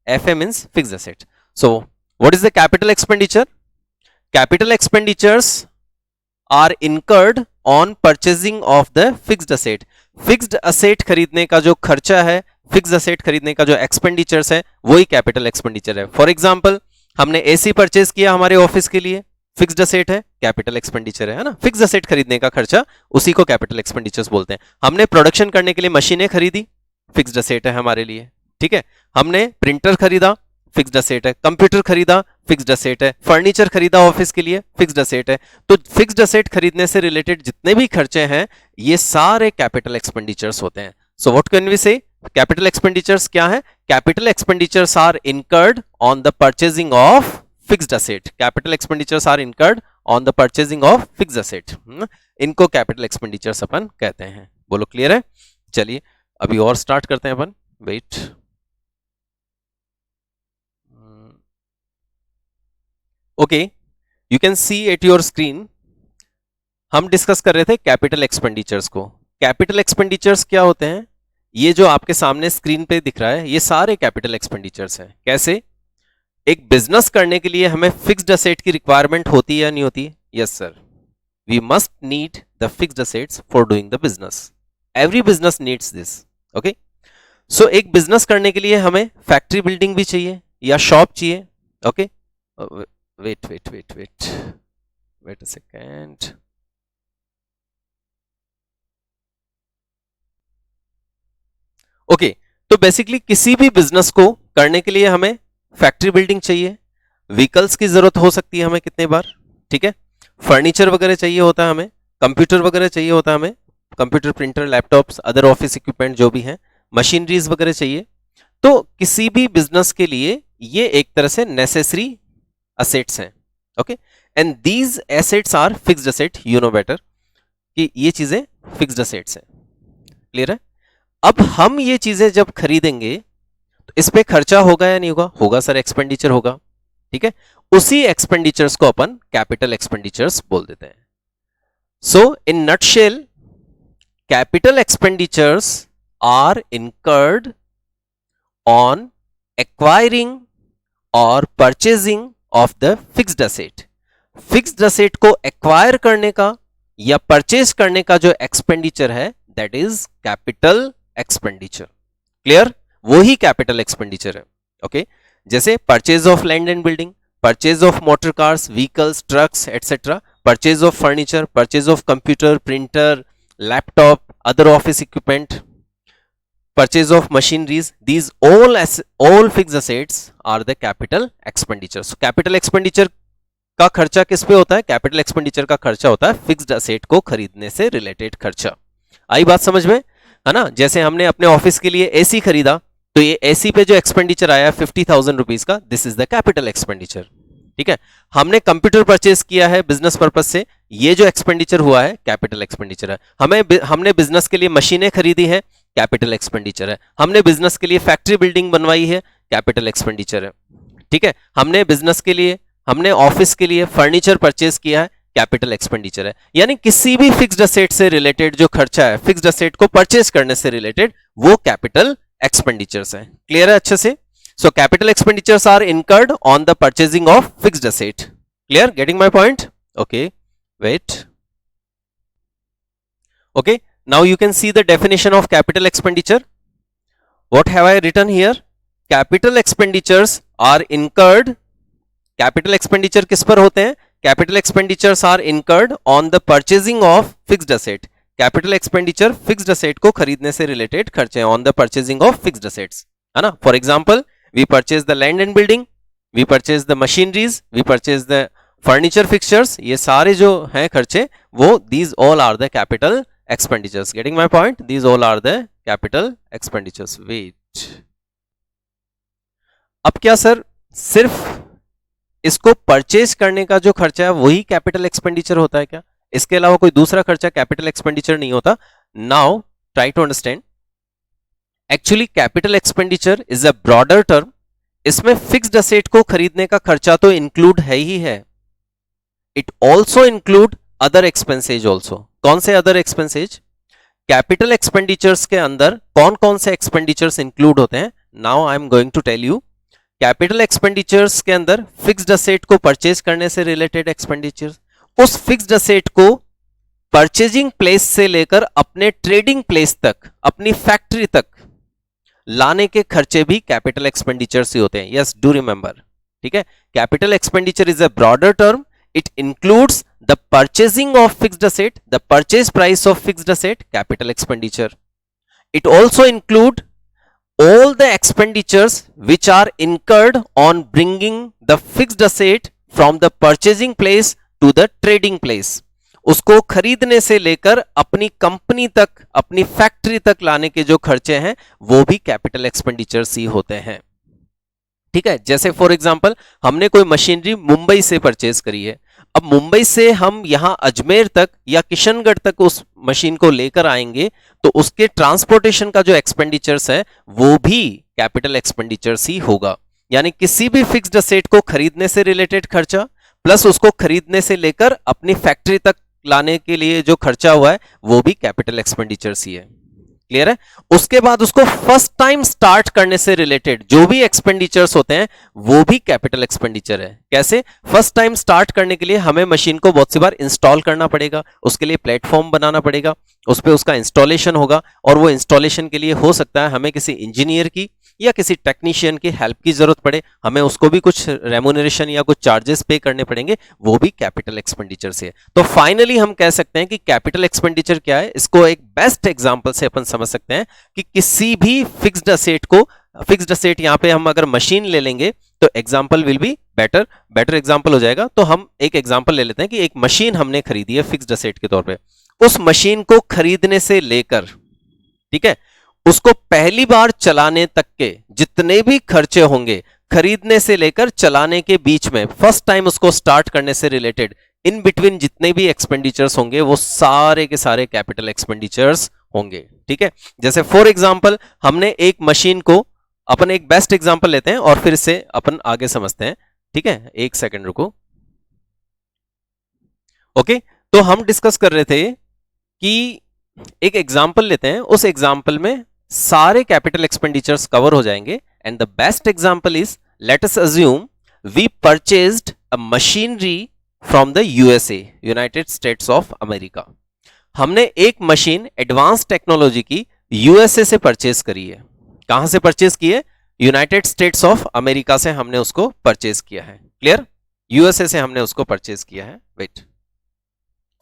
FA means fixed asset. So what is the capital expenditure? Capital expenditures are incurred on purchasing of the fixed asset. Fixed asset खरीदने का जो खर्चा है, fixed asset खरीदने का जो expenditures है, वही कैपिटल एक्सपेंडिचर है। फॉर एग्जांपल, हमने एसी परचेज किया हमारे ऑफिस के लिए, फिक्स्ड असेट है, कैपिटल एक्सपेंडिचर है ना। फिक्स्ड असेट खरीदने का खर्चा, उसी को कैपिटल एक्सपेंडिचर्स बोलते हैं। हमने प्रोडक्शन करने के लिए मशीनें खरीदी, फिक्स्ड असेट है हमारे लिए, ठीक है। हमने प्रिंटर खरीदा, फिक्स्ड असेट है। कंप्यूटर खरीदा, फिक्स्ड असेट है। फर्नीचर खरीदा ऑफिस के लिए, फिक्स्ड असेट है। तो फिक्स्ड असेट खरीदने से रिलेटेड जितने भी खर्चे हैं, ये सारे कैपिटल एक्सपेंडिचर्स होते हैं। So what can we say? Capital expenditures क्या है? Capital expenditures are incurred on the purchasing of fixed asset. Capital expenditures are incurred on the purchasing of fixed asset, इनको कैपिटल एक्सपेंडिचर्स अपन कहते हैं। बोलो, clear है? चलिए अभी और स्टार्ट करते हैं अपन। Wait, okay, you can see at your screen, हम डिस्कस कर रहे थे कैपिटल एक्सपेंडिचर्स को। कैपिटल एक्सपेंडिचर्स क्या होते हैं? ये जो आपके सामने स्क्रीन पे दिख रहा है, ये सारे कैपिटल एक्सपेंडिचर्स हैं। कैसे? एक बिजनेस करने के लिए हमें फिक्स्ड असेट की रिक्वायरमेंट होती है या नहीं होती? Yes sir, we must need the fixed assets for doing the business. Every business needs this. Okay, so एक बिजनेस करने के लिए हमें फैक्ट्री बिल्डिंग भी चाहिए या शॉप चाहिए। Okay, wait wait wait wait wait a second. Okay, तो बेसिकली किसी भी बिजनेस को करने के लिए हमें फैक्ट्री बिल्डिंग चाहिए, व्हीकल्स की जरूरत हो सकती है हमें कितने बार, ठीक है, फर्नीचर वगैरह चाहिए होता है हमें, कंप्यूटर वगैरह चाहिए होता है हमें, computer, printer, laptops, other office equipment जो भी हैं, मशीनरीज वगैरह चाहिए। तो किसी भी बिजनेस के लिए ये एक तरह से नेसेसरी असेट्स हैं। Okay, and these assets are fixed asset, you know better कि ये चीजें फिक्स्ड असेट्स हैं। क्लियर है? अब हम ये चीजें जब खरीदेंगे तो इस पे खर्चा होगा या नहीं होगा? होगा सर, एक्सपेंडिचर होगा, ठीक है। उसी एक्सपेंडिचर्स को अपन कैपिटल एक्सपेंडिचर्स बोल देते हैं। So in nutshell, capital expenditures are incurred on acquiring और purchasing of the fixed asset. Fixed asset को एक्वायर करने का या परचेज करने का जो एक्सपेंडिचर है, that is capital expenditure. Clear? वो ही कैपिटल एक्सपेंडिचर है। ओके, जैसे purchase of land and building, purchase of motor cars, vehicles, trucks etcetera, purchase of furniture, purchase of computer, printer, laptop, other office equipment, purchase of machineries, these all fixed assets are the capital expenditure. So capital expenditure का खर्चा किस पे होता है? Capital expenditure का खर्चा होता है फिक्स्ड असेट को खरीदने से रिलेटेड खर्चा। आई बात समझ में? है ना। जैसे हमने अपने ऑफिस के लिए एसी खरीदा, तो ये एसी पे जो एक्सपेंडिचर आया 50,000 रुपीज का, this is the capital expenditure. ठीक है, हमने कंप्यूटर परचेज किया है बिजनेस पर्पस से, ये जो एक्सपेंडिचर हुआ है कैपिटल एक्सपेंडिचर है। हमने बिजनेस के लिए मशीनें खरीदी है, कैपिटल एक्सपेंडिचर है। हमने बिजनेस के लिए फैक्ट्री बिल्डिंग बनवाई है, कैपिटल एक्सपेंडिचर है। ठीक है, हमने बिजनेस के लिए, हमने ऑफिस के लिए फर्नीचर परचेज किया है, कैपिटल एक्सपेंडिचर है। यानी किसी भी फिक्स्ड असेट से रिलेटेड जो खर्चा है, फिक्स्ड असेट को परचेज करने से रिलेटेड, वो कैपिटल एक्सपेंडिचर्स है। क्लियर है अच्छे से? So capital expenditures are incurred on the purchasing of fixed asset. Clear? Getting my point? Okay. Wait. Okay. Now you can see the definition of capital expenditure. What have I written here? Capital expenditures are incurred. Capital expenditure किस पर होते हैं? Capital expenditures are incurred on the purchasing of fixed asset. Capital expenditure fixed asset को खरीदने से related खर्चे हैं on the purchasing of fixed assets. है ना? For example, we purchase the land and building, we purchase the machineries, we purchase the furniture fixtures. ये सारे जो हैं खर्चे, वो these all are the capital expenditures. Getting my point? These all are the capital expenditures. Wait. अब क्या sir, सिर्फ इसको परचेज करने का जो खर्चा है वही कैपिटल एक्सपेंडिचर होता है क्या? इसके अलावा कोई दूसरा खर्चा कैपिटल एक्सपेंडिचर नहीं होता? Now try to understand. Actually capital expenditure is a broader term. इसमें फिक्स्ड असेट को खरीदने का खर्चा तो इंक्लूड है ही है, it also include other expenses also. कौन से अदर एक्सपेंसेज? कैपिटल एक्सपेंडिचर्स के अंदर कौन कौन से एक्सपेंडिचर्स इंक्लूड होते हैं? Now I am going to tell you. Capital expenditures के अंदर फिक्स्ड असेट को परचेज करने से रिलेटेड एक्सपेंडिचर्स, उस फिक्स्ड असेट को परचेजिंग प्लेस से लेकर अपने ट्रेडिंग प्लेस तक, अपनी फैक्ट्री तक लाने के खर्चे भी कैपिटल एक्सपेंडिचर्स ही होते हैं। Yes, do remember. ठीक है, capital expenditure is a broader term, it includes the purchasing of fixed asset, the purchase price of fixed asset, capital expenditure. It also include all the expenditures which are incurred on bringing the fixed asset from the purchasing place to the trading place. उसको खरीदने से लेकर अपनी company तक, अपनी factory तक लाने के जो खर्चे हैं वो भी कैपिटल एक्सपेंडिचर्स ही होते हैं। ठीक है, जैसे फॉर एग्जांपल हमने कोई मशीनरी मुंबई से परचेज करी है, अब मुंबई से हम यहां अजमेर तक या किशनगढ़ तक उस मशीन को लेकर आएंगे, तो उसके ट्रांसपोर्टेशन का जो एक्सपेंडिचर्स है वो भी कैपिटल एक्सपेंडिचर्स ही होगा। यानी किसी भी फिक्स्ड असेट को खरीदने से रिलेटेड खर्चा प्लस उसको खरीदने से लेकर अपनी फैक्ट्री तक लाने के लिए जो खर्चा हुआ है वो भी कैपिटल एक्सपेंडिचर्स ही है। क्लियर है? उसके बाद उसको फर्स्ट टाइम स्टार्ट करने से रिलेटेड जो भी एक्सपेंडिचर्स होते हैं वो भी कैपिटल एक्सपेंडिचर है। कैसे? फर्स्ट टाइम स्टार्ट करने के लिए हमें मशीन को बहुत सी बार इंस्टॉल करना पड़ेगा, उसके लिए प्लेटफॉर्म बनाना पड़ेगा, उस पर उसका इंस्टॉलेशन होगा, और वो इंस्टॉलेशन के लिए हो सकता है हमें किसी इंजीनियर की या किसी टेक्नीशियन की हेल्प की जरूरत पड़े, हमें उसको भी कुछ रेम्यूनरेशन या कुछ चार्जेस पे करने पड़ेंगे, वो भी कैपिटल एक्सपेंडिचर से है। तो फाइनली हम कह सकते हैं कि कैपिटल एक्सपेंडिचर क्या है, इसको एक बेस्ट एग्जांपल से अपन समझ सकते हैं कि किसी भी फिक्स्ड असेट को, फिक्स्ड असेट यहां पे हम अगर मशीन ले लेंगे तो example will be better example हो जाएगा। तो हम एक एग्जांपल ले लेते हैं कि एक मशीन हमने खरीदी है फिक्स्ड असेट के तौर पे, उस मशीन को खरीदने से लेकर, ठीक है, उसको पहली बार चलाने तक के जितने भी खर्चे होंगे, खरीदने से लेकर चलाने के बीच में, फर्स्ट टाइम उसको स्टार्ट करने से रिलेटेड इन बिटवीन जितने भी एक्सपेंडिचर्स होंगे वो सारे के सारे कैपिटल एक्सपेंडिचर्स होंगे। ठीक है, जैसे फॉर एग्जांपल हमने एक मशीन को, अपन एक बेस्ट एग्जांपल लेते हैं और फिर से अपन आगे समझते हैं। ठीक है, एक सेकंड रुको। ओके, तो हम डिस्कस कर रहे थे कि एक एग्जांपल लेते हैं, उस एग्जांपल में सारे कैपिटल एक्सपेंडिचर्स कवर हो जाएंगे। And the best example is, let us assume we purchased a machinery from the USA, United States of America. हमने एक मशीन एडवांस टेक्नोलॉजी की यूएसए से परचेज करी है। कहां से परचेज की है? यूनाइटेड स्टेट्स ऑफ अमेरिका से हमने उसको परचेज किया है। क्लियर? यूएसए से हमने उसको परचेज किया है। वेट,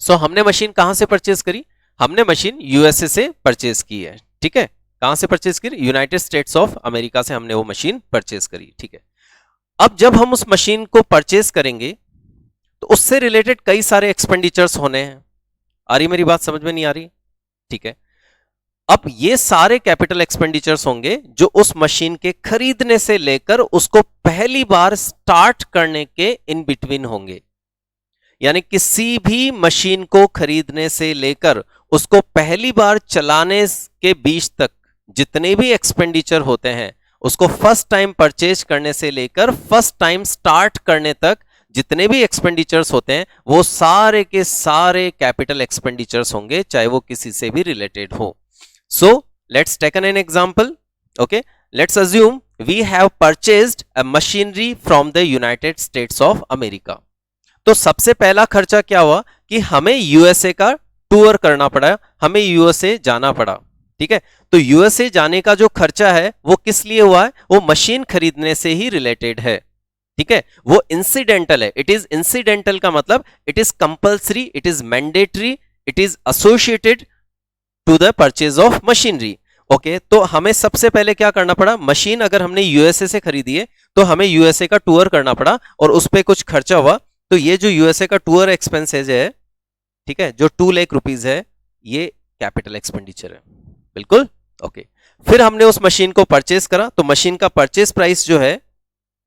सो हमने मशीन कहां से परचेज करी? हमने मशीन यूएसए से परचेज की है। ठीक है, कहां से परचेज करी? यूनाइटेड स्टेट्स ऑफ अमेरिका से हमने वो मशीन परचेज करी। ठीक है, अब जब हम उस मशीन को परचेज करेंगे तो उससे रिलेटेड कई सारे एक्सपेंडिचर्स होने हैं। आ रही मेरी बात समझ में? नहीं आ रही? ठीक है, अब ये सारे कैपिटल एक्सपेंडिचर्स होंगे जो उस मशीन के खरीदने से लेकर उसको पहली बार स्टार्ट करने के इन बिटवीन होंगे। यानी किसी भी मशीन को खरीदने से लेकर उसको पहली बार चलाने के बीच तक जितने भी एक्सपेंडिचर होते हैं, उसको फर्स्ट टाइम परचेज करने से लेकर फर्स्ट टाइम स्टार्ट करने तक जितने भी एक्सपेंडिचर्स होते हैं, वो सारे के सारे कैपिटल एक्सपेंडिचर्स होंगे, चाहे वो किसी से भी रिलेटेड हो। So let's take an example. Okay, let's assume we have purchased a machinery from the United States of America. तो सबसे पहला खर्चा क्या हुआ कि हमें यूएसए का टूर करना पड़ा, हमें यूएसए जाना पड़ा। ठीक है, तो यूएसए जाने का जो खर्चा है वो किस लिए हुआ है? वो मशीन खरीदने से ही रिलेटेड है। ठीक है, वो इंसिडेंटल है। इट इज इंसिडेंटल का मतलब it is compulsory, it is mandatory, it is associated to the purchase of machinery. Okay, तो हमें सबसे पहले क्या करना पड़ा? मशीन अगर हमने यूएसए से खरीदी है तो हमें यूएसए का टूर करना पड़ा और उस पर कुछ खर्चा हुआ। तो ये जो यूएसए का टूर एक्सपेंसेज है, ठीक है, जो 2 लाख रुपीज है, ये कैपिटल एक्सपेंडिचर है। बिल्कुल ओके। फिर हमने उस मशीन को परचेज करा, तो मशीन का परचेज प्राइस जो है,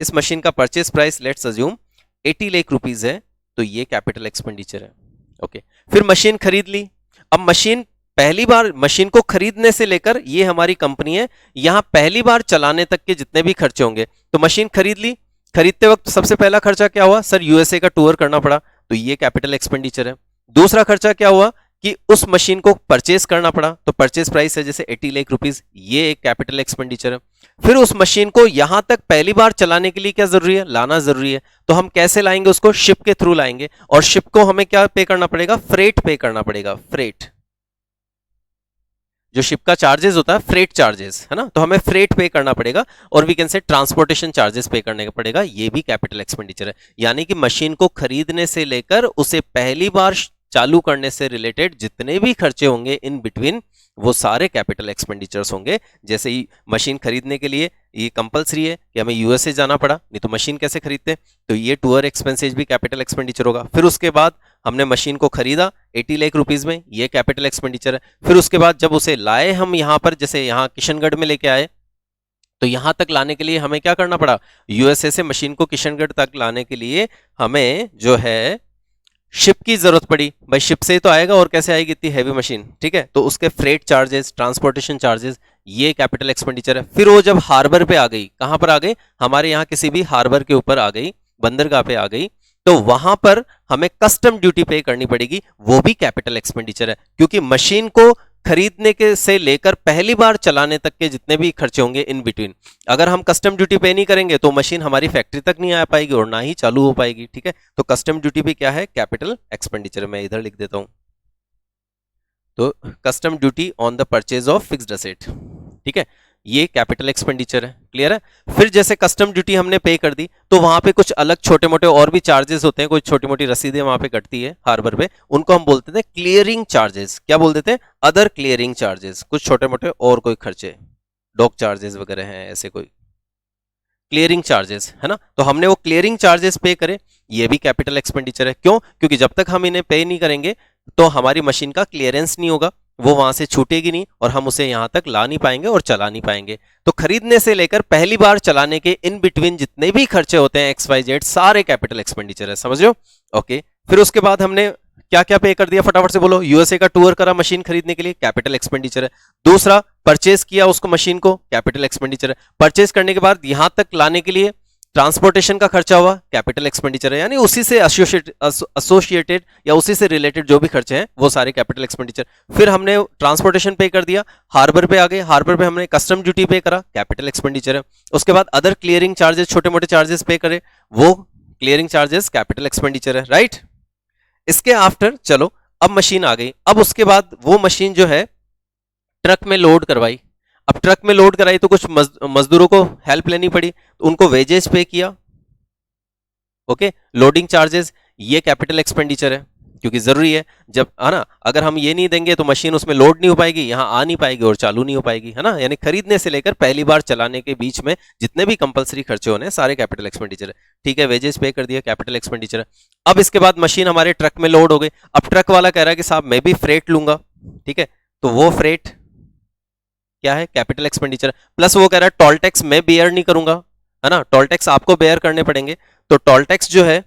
इस मशीन का purchase price let's assume 80 lakh rupees है, तो ये कैपिटल एक्सपेंडिचर है। ओके, फिर मशीन खरीद ली। अब मशीन पहली बार, मशीन को खरीदने से लेकर, ये हमारी कंपनी है, यहां पहली बार चलाने तक के जितने भी खर्चे होंगे, तो मशीन खरीद ली। खरीदते वक्त सबसे पहला खर्चा क्या हुआ? सर यूएसए का टूर करना पड़ा, तो ये कैपिटल एक्सपेंडिचर है। दूसरा खर्चा क्या हुआ कि उस मशीन को परचेज करना पड़ा, तो परचेज प्राइस है जैसे 80 लाख रुपीज, ये एक कैपिटल एक्सपेंडिचर है। फिर उस मशीन को यहां तक पहली बार चलाने के लिए क्या जरूरी है? लाना जरूरी है। तो हम कैसे लाएंगे उसको? शिप के थ्रू लाएंगे, और शिप को हमें क्या पे करना पड़ेगा? फ्रेट पे करना पड़ेगा। फ्रेट, जो शिप का चार्जेस होता है, फ्रेट चार्जेस, है ना, तो हमें फ्रेट पे करना पड़ेगा, और we can say transportation charges pay करने का पड़ेगा। ये भी कैपिटल एक्सपेंडिचर है। यानी कि मशीन को खरीदने से लेकर उसे पहली बार चालू करने से रिलेटेड जितने भी खर्चे होंगे इन बिटवीन, वो सारे कैपिटल एक्सपेंडिचर्स होंगे। जैसे ही मशीन खरीदने के लिए ये कंपलसरी है कि हमें यूएसए जाना पड़ा, नहीं तो मशीन कैसे खरीदते, तो ये टूर एक्सपेंसेज भी कैपिटल एक्सपेंडिचर होगा। फिर उसके बाद हमने मशीन को खरीदा 80 लाख रुपीज में, ये कैपिटल एक्सपेंडिचर है। फिर उसके बाद जब उसे लाए हम यहाँ पर, जैसे यहाँ किशनगढ़ में लेके आए, तो यहां तक लाने के लिए हमें क्या करना पड़ा? यूएसए से मशीन को किशनगढ़ तक लाने के लिए हमें जो है शिप की जरूरत पड़ी। भाई शिप से ही तो आएगा, और कैसे आएगी इतनी हैवी मशीन? ठीक है, तो उसके फ्रेट चार्जेस, ट्रांसपोर्टेशन चार्जेस, ये कैपिटल एक्सपेंडिचर है। फिर वो जब हार्बर पे आ गई, कहां पर आ गई? हमारे यहाँ किसी भी हार्बर के ऊपर आ गई, बंदरगाह पे आ गई, तो वहां पर हमें कस्टम ड्यूटी पे करनी पड़ेगी, वो भी कैपिटल एक्सपेंडिचर है। क्योंकि मशीन को खरीदने के से लेकर पहली बार चलाने तक के जितने भी खर्चे होंगे इन बिटवीन, अगर हम कस्टम ड्यूटी पे नहीं करेंगे तो मशीन हमारी फैक्ट्री तक नहीं आ पाएगी और ना ही चालू हो पाएगी। ठीक है, तो कस्टम ड्यूटी भी क्या है? Capital expenditure. मैं इधर लिख देता हूं, तो custom duty on the purchase of fixed asset, ठीक है, ये कैपिटल एक्सपेंडिचर है। क्लियर है? फिर जैसे कस्टम ड्यूटी हमने पे कर दी, तो वहां पे कुछ अलग छोटे मोटे और भी चार्जेस होते हैं, कोई छोटी मोटी रसीदें वहां पे कटती है हार्बर पे, उनको हम बोलते थे क्लियरिंग चार्जेस। क्या बोल देते हैं? Other clearing charges. कुछ छोटे मोटे और कोई खर्चे, डॉक चार्जेस वगैरह हैं, ऐसे कोई क्लियरिंग चार्जेस, है ना, तो हमने वो क्लियरिंग चार्जेस पे करे, ये भी कैपिटल एक्सपेंडिचर है। क्यों? क्योंकि जब तक हम इन्हें पे नहीं करेंगे तो हमारी मशीन का क्लियरेंस नहीं होगा, वो वहां से छूटेगी नहीं और हम उसे यहां तक ला नहीं पाएंगे और चला नहीं पाएंगे। तो खरीदने से लेकर पहली बार चलाने के इन बिटवीन जितने भी खर्चे होते हैं XYZ, सारे कैपिटल एक्सपेंडिचर है। समझ लो? ओके, फिर उसके बाद हमने क्या क्या पे कर दिया? फटाफट से बोलो। यूएसए का टूर करा मशीन खरीदने के लिए, कैपिटल एक्सपेंडिचर है। दूसरा, परचेज किया उसको मशीन को, कैपिटल एक्सपेंडिचर है। परचेज करने के बाद यहां तक लाने के लिए ट्रांसपोर्टेशन का खर्चा हुआ, कैपिटल एक्सपेंडिचर है। यानी उसी से एसोसिएटेड या उसी से रिलेटेड जो भी खर्चे हैं वो सारे कैपिटल एक्सपेंडिचर। फिर हमने ट्रांसपोर्टेशन पे कर दिया, हार्बर पे आ गए, हार्बर पे हमने कस्टम ड्यूटी पे करा, कैपिटल एक्सपेंडिचर है। उसके बाद अदर क्लियरिंग चार्जेस, छोटे मोटे चार्जेस पे करे, वो क्लियरिंग चार्जेस कैपिटल एक्सपेंडिचर है। राइट? इसके आफ्टर चलो, अब मशीन आ गई। अब उसके बाद वो मशीन जो है ट्रक में लोड करवाई। अब ट्रक में लोड कराई तो कुछ मजदूरों को हेल्प लेनी पड़ी, तो उनको वेजेस पे किया। ओके, लोडिंग चार्जेस, ये कैपिटल एक्सपेंडिचर है क्योंकि जरूरी है। जब, है ना, अगर हम ये नहीं देंगे तो मशीन उसमें लोड नहीं हो पाएगी, यहां आ नहीं पाएगी और चालू नहीं हो पाएगी, है ना। यानी खरीदने से लेकर पहली बार चलाने के बीच में जितने भी कंपलसरी खर्चे होने सारे कैपिटल एक्सपेंडिचर है। ठीक है, वेजेस पे कर दिया, कैपिटल एक्सपेंडिचर है। अब इसके बाद मशीन हमारे ट्रक में लोड हो गई। अब ट्रक वाला कह रहा है कि साहब मैं भी फ्रेट लूंगा, ठीक है, तो वो फ्रेट क्या है, कैपिटल एक्सपेंडिचर। प्लस वो कह रहा है टोल टैक्स मैं बेयर नहीं करूंगा, है ना, टोल टैक्स आपको बेयर करने पड़ेंगे, तो टोल टैक्स जो है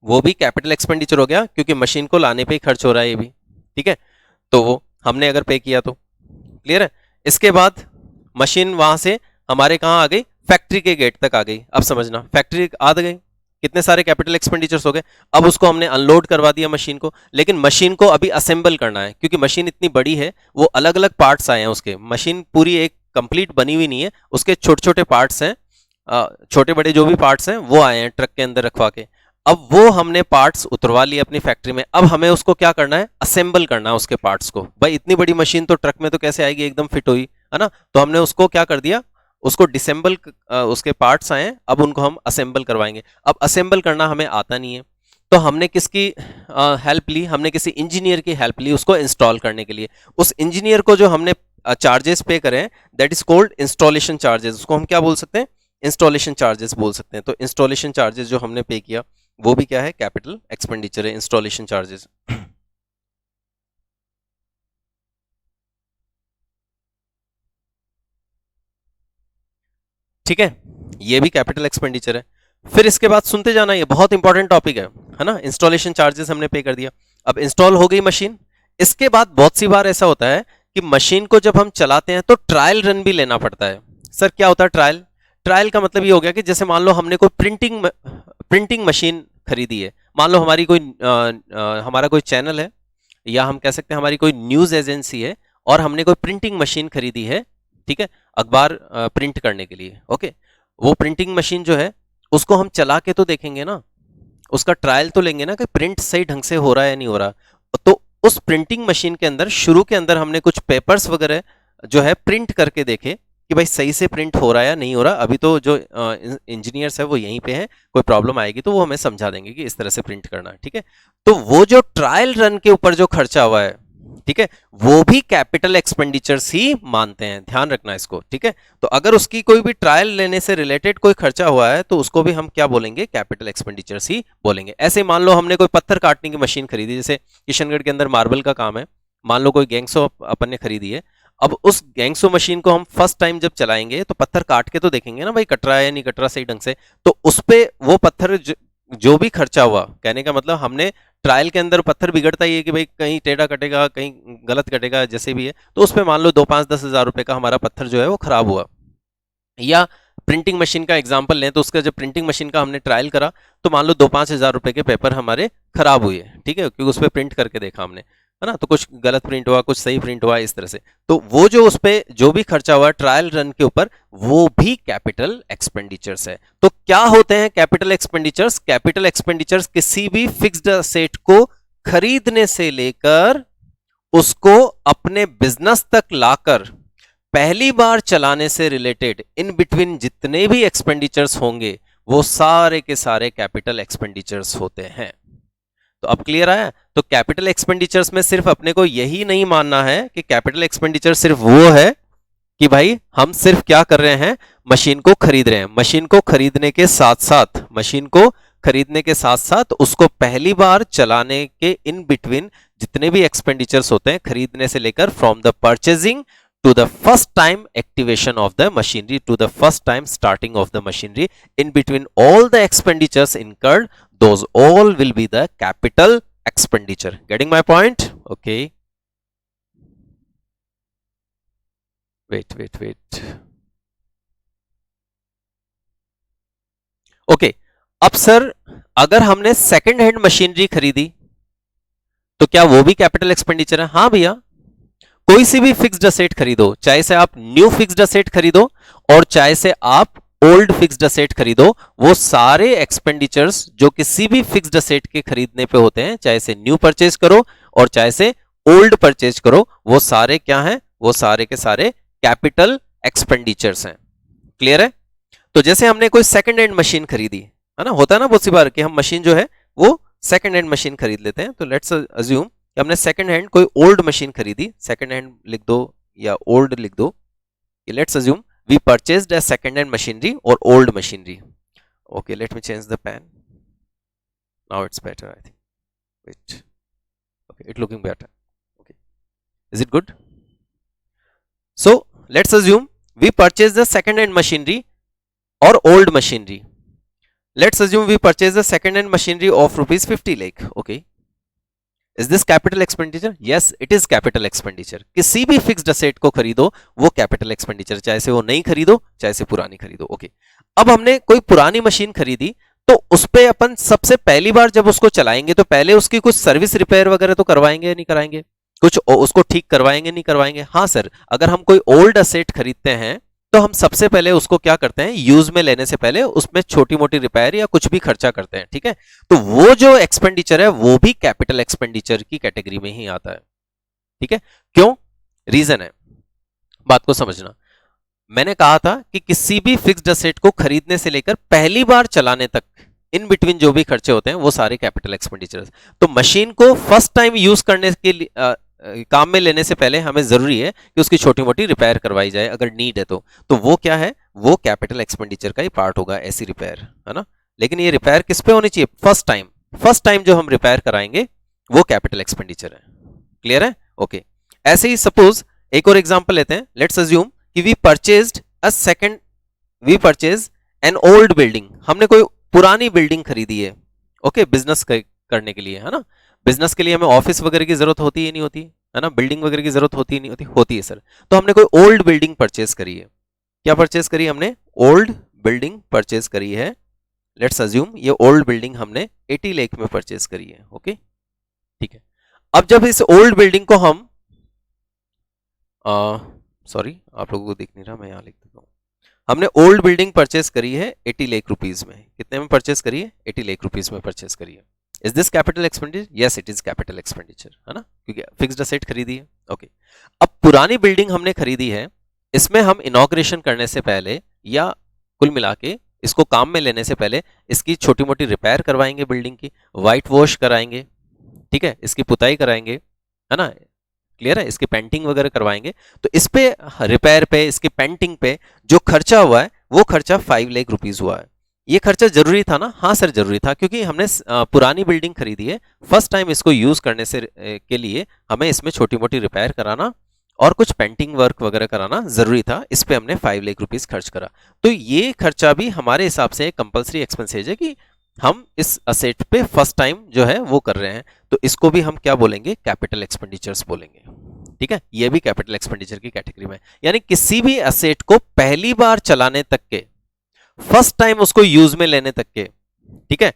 वो भी कैपिटल एक्सपेंडिचर हो गया, क्योंकि मशीन को लाने पे ही खर्च हो रहा है ये भी, ठीक है, तो वो हमने अगर पे किया तो। क्लियर है। इसके बाद मशीन वहां से हमारे कहां आ गई, फैक्ट्री के गेट तक आ गई। अब समझना, फैक्ट्री आ गई, कितने सारे कैपिटल एक्सपेंडिचर्स हो गए। अब उसको हमने अनलोड करवा दिया मशीन को, लेकिन मशीन को अभी असेंबल करना है, क्योंकि मशीन इतनी बड़ी है, वो अलग अलग पार्ट्स आए हैं उसके, मशीन पूरी एक कंप्लीट बनी हुई नहीं है, उसके छोटे छोटे पार्ट्स हैं, छोटे बड़े जो भी पार्ट्स हैं वो आए हैं ट्रक के अंदर रखवा के। अब वो हमने पार्ट्स उतरवा लिए अपनी फैक्ट्री में, अब हमें उसको क्या करना है, असेंबल करना है उसके पार्ट्स को। भाई इतनी बड़ी मशीन तो ट्रक में तो कैसे आएगी, एकदम फिट हुई, है ना, तो हमने उसको क्या कर दिया, उसको डिसेंबल, उसके पार्ट्स आए, अब उनको हम असेंबल करवाएंगे। अब असेंबल करना हमें आता नहीं है, तो हमने किसकी हेल्प ली, हमने किसी इंजीनियर की हेल्प ली उसको इंस्टॉल करने के लिए। उस इंजीनियर को जो हमने चार्जेस पे करे हैं, that is called installation charges, उसको हम क्या बोल सकते हैं, इंस्टॉलेशन चार्जेस बोल सकते हैं। तो इंस्टॉलेशन चार्जेस जो हमने पे किया वो भी क्या है, कैपिटल एक्सपेंडिचर है, इंस्टॉलेशन चार्जेस। ठीक है, ये भी कैपिटल एक्सपेंडिचर है। फिर इसके बाद सुनते जाना, ये बहुत इंपॉर्टेंट टॉपिक है ना, इंस्टॉलेशन चार्जेस हमने पे कर दिया। अब इंस्टॉल हो गई मशीन, इसके बाद बहुत सी बार ऐसा होता है कि मशीन को जब हम चलाते हैं तो ट्रायल रन भी लेना पड़ता है। सर क्या होता है ट्रायल, ट्रायल का मतलब ये हो गया कि जैसे मान लो हमने कोई प्रिंटिंग मशीन खरीदी है, मान लो हमारी कोई हमारा कोई चैनल है, या हम कह सकते हैं हमारी कोई न्यूज एजेंसी है, और हमने कोई प्रिंटिंग मशीन खरीदी है, ठीक है, अखबार प्रिंट करने के लिए। ओके, वो प्रिंटिंग मशीन जो है उसको हम चला के तो देखेंगे ना, उसका ट्रायल तो लेंगे ना कि प्रिंट सही ढंग से हो रहा है या नहीं हो रहा। तो उस प्रिंटिंग मशीन के अंदर शुरू के अंदर हमने कुछ पेपर्स वगैरह जो है प्रिंट करके देखे कि भाई सही से प्रिंट हो रहा है या नहीं हो रहा। अभी तो जो इंजीनियर्स है वो यहीं पे हैं, कोई प्रॉब्लम आएगी तो वो हमें समझा देंगे कि इस तरह से प्रिंट करना है, ठीक है। तो वो जो ट्रायल रन के ऊपर जो खर्चा हुआ है, ठीक है, वो भी कैपिटल एक्सपेंडिचर्स ही मानते हैं, ध्यान रखना इसको, ठीक है। तो अगर उसकी कोई भी ट्रायल लेने से रिलेटेड कोई खर्चा हुआ है तो उसको भी हम क्या बोलेंगे, कैपिटल एक्सपेंडिचर्स ही बोलेंगे। ऐसे मान लो हमने कोई पत्थर काटने की मशीन खरीदी, जैसे किशनगढ़ के अंदर मार्बल का काम है, मान लो कोई गैंगसो अपन ने खरीदी है। अब उस गैंगसो मशीन को हम फर्स्ट टाइम जब चलाएंगे तो पत्थर काट के तो देखेंगे ना भाई कट रहा है या नहीं कट रहा सही ढंग से, तो उस पे वो पत्थर जो भी खर्चा हुआ, कहने का मतलब हमने ट्रायल के अंदर पत्थर बिगड़ता ही है कि भाई कहीं टेढ़ा कटेगा कहीं गलत कटेगा जैसे भी है, तो उस पर मान लो 2-5-10 हज़ार रुपए का हमारा पत्थर जो है वो खराब हुआ। या प्रिंटिंग मशीन का एग्जांपल लें तो उसका जब प्रिंटिंग मशीन का हमने ट्रायल करा तो मान लो 2-5 हज़ार रुपए के पेपर हमारे खराब हुए, ठीक है, क्योंकि उस पर प्रिंट करके देखा हमने, है ना, तो कुछ गलत प्रिंट हुआ कुछ सही प्रिंट हुआ इस तरह से। तो वो जो उस पर जो भी खर्चा हुआ ट्रायल रन के ऊपर, वो भी कैपिटल एक्सपेंडिचर्स है। तो क्या होते हैं कैपिटल एक्सपेंडिचर्स, कैपिटल एक्सपेंडिचर्स किसी भी फिक्स्ड असेट को खरीदने से लेकर उसको अपने बिजनेस तक लाकर पहली बार चलाने से रिलेटेड इन बिटवीन जितने भी एक्सपेंडिचर्स होंगे वो सारे के सारे कैपिटल एक्सपेंडिचर्स होते हैं। तो अब क्लियर आया। तो कैपिटल एक्सपेंडिचर्स में सिर्फ अपने को यही नहीं मानना है कि कैपिटल एक्सपेंडिचर सिर्फ वो है कि भाई हम सिर्फ क्या कर रहे हैं, मशीन को खरीद रहे हैं। मशीन को खरीदने के साथ साथ, मशीन को खरीदने के साथ साथ उसको पहली बार चलाने के इन बिटवीन जितने भी एक्सपेंडिचर्स होते हैं खरीदने से लेकर, from the purchasing to the first time activation of the machinery to the first time starting of the machinery, in between all the expenditures incurred, those all will be the capital expenditure. Getting my point? Okay, wait. Okay, अब sir अगर हमने second hand machinery खरीदी तो क्या वो भी capital expenditure है? हाँ भैया, कोई सी भी फिक्स्ड असेट खरीदो, चाहे से आप न्यू फिक्स्ड असेट खरीदो और चाहे से आप ओल्ड फिक्स्ड असेट खरीदो, वो सारे एक्सपेंडिचर्स जो किसी भी फिक्स्ड असेट के खरीदने पे होते हैं, चाहे से न्यू परचेज करो और चाहे से ओल्ड परचेज करो, वो सारे क्या हैं, वो सारे के सारे कैपिटल एक्सपेंडिचर्स हैं। क्लियर है। तो जैसे हमने कोई सेकंड हैंड मशीन खरीदी है ना, होता है ना बहुत सी बार कि हम मशीन जो है वो सेकंड हैंड मशीन खरीद लेते हैं। तो लेट्स अज्यूम कि हमने सेकंड हैंड कोई ओल्ड मशीन खरीदी, सेकंड हैंड लिख दो या ओल्ड लिख दो, let's assume we purchased a second hand machinery और old machinery. Okay, let me change the pen, now it's better I think, wait, okay it looking better, okay, is it good? So let's assume we purchase the second hand machinery or old machinery. Let's assume we purchase the second hand machinery of rupees 50 lakh. Okay, is this capital expenditure? Yes, it is capital expenditure. किसी भी fixed asset को खरीदो वो capital expenditure, चाहे से वो नई खरीदो चाहे से पुरानी खरीदो. ओके, अब हमने कोई पुरानी मशीन खरीदी तो उस पे अपन सबसे पहली बार जब उसको चलाएंगे तो पहले उसकी कुछ सर्विस रिपेयर वगैरह तो करवाएंगे नहीं कराएंगे, कुछ उसको ठीक करवाएंगे नहीं करवाएंगे. हाँ सर, अगर हम कोई ओल्ड असेट खरीदते हैं तो हम सबसे पहले उसको क्या करते हैं, यूज में लेने से पहले उसमें छोटी मोटी रिपेयर या कुछ भी खर्चा करते हैं. ठीक है, तो वो जो एक्सपेंडिचर है वो भी कैपिटल एक्सपेंडिचर की कैटेगरी में ही आता है. ठीक है, क्यों? रीजन है, बात को समझना. मैंने कहा था कि किसी भी फिक्स्ड असेट को खरीदने से लेकर पहली बार चलाने तक इन बिटवीन जो भी खर्चे होते हैं वो सारे कैपिटल एक्सपेंडिचर. तो मशीन को फर्स्ट टाइम यूज करने के लिए काम में लेने से पहले हमें जरूरी है कि उसकी छोटी मोटी रिपेयर करवाई जाए अगर नीड है तो वो क्या है, वो कैपिटल एक्सपेंडिचर का ही पार्ट होगा, ऐसी रिपेयर, है ना. लेकिन ये रिपेयर किस पे होनी चाहिए? फर्स्ट टाइम जो हम रिपेयर कराएंगे वो कैपिटल एक्सपेंडिचर है. क्लियर है? ओके. ऐसे ही सपोज एक और एग्जांपल लेते हैं. लेट्स अज्यूम कि we purchase an old building. हमने कोई पुरानी बिल्डिंग खरीदी है. ओके, बिजनेस करने के लिए, है ना. बिजनेस के लिए हमें ऑफिस वगैरह की जरूरत होती है नहीं होती है ना, बिल्डिंग वगैरह की जरूरत होती नहीं होती, होती है सर. तो हमने कोई ओल्ड बिल्डिंग परचेज करी है. क्या परचेज करी? हमने ओल्ड बिल्डिंग परचेज करी है. लेट्स अज्यूम ये ओल्ड बिल्डिंग हमने 80 लाख में परचेज करी है. ओके, ठीक है. अब जब इस ओल्ड बिल्डिंग को हम सॉरी आप लोगों को दिख नहीं रहा, मैं यहां लिख देता हूं. हमने ओल्ड बिल्डिंग परचेज करी है 80 लाख रुपीज में. कितने में परचेज करी है? 80 लाख रुपीज में परचेज करी है. Is this capital expenditure? Yes, it is capital expenditure, है ना, क्योंकि फिक्स्ड असेट खरीदी है. ओके, अब पुरानी बिल्डिंग हमने खरीदी है, इसमें हम इनॉग्रेशन करने से पहले या कुल मिला के इसको काम में लेने से पहले इसकी छोटी मोटी रिपेयर करवाएंगे, बिल्डिंग की व्हाइट वॉश कराएंगे. ठीक है, इसकी पुताई कराएंगे, है ना. क्लियर है? इसकी पेंटिंग वगैरह करवाएंगे. तो इस पे रिपेयर पे, इसकी पेंटिंग पे जो खर्चा हुआ है वो खर्चा 5 लाख रुपीज हुआ है. ये खर्चा जरूरी था ना? हाँ सर जरूरी था, क्योंकि हमने पुरानी बिल्डिंग खरीदी है, फर्स्ट टाइम इसको यूज करने से के लिए हमें इसमें छोटी मोटी रिपेयर कराना और कुछ पेंटिंग वर्क वगैरह कराना जरूरी था. इस पे हमने 5 लाख रुपीज खर्च करा. तो ये खर्चा भी हमारे हिसाब से कंपल्सरी एक्सपेंसेज है कि हम इस असेट पे फर्स्ट टाइम जो है वो कर रहे हैं. तो इसको भी हम क्या बोलेंगे? कैपिटल एक्सपेंडिचर्स बोलेंगे. ठीक है, ये भी कैपिटल एक्सपेंडिचर की कैटेगरी में. यानी किसी भी असेट को पहली बार चलाने तक के, फर्स्ट टाइम उसको यूज में लेने तक के, ठीक है,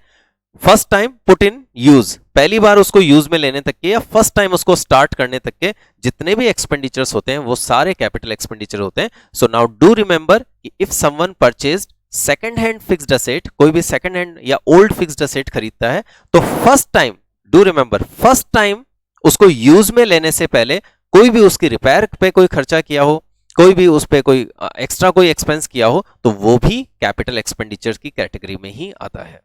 first time put in use, पहली बार उसको यूज में लेने तक के या फर्स्ट टाइम उसको स्टार्ट करने तक के जितने भी एक्सपेंडिचर्स होते हैं वो सारे कैपिटल एक्सपेंडिचर होते हैं. सो नाउ डू रिमेंबर कि if someone purchased second hand fixed asset, कोई भी सेकंड हैंड या ओल्ड फिक्स्ड असेट खरीदता है तो first time, do remember, first time उसको यूज में लेने से पहले कोई भी उसकी रिपेयर पे कोई खर्चा किया हो, कोई भी उस पे कोई एक्स्ट्रा कोई एक्सपेंस किया हो तो वो भी कैपिटल एक्सपेंडिचर की कैटेगरी में ही आता है.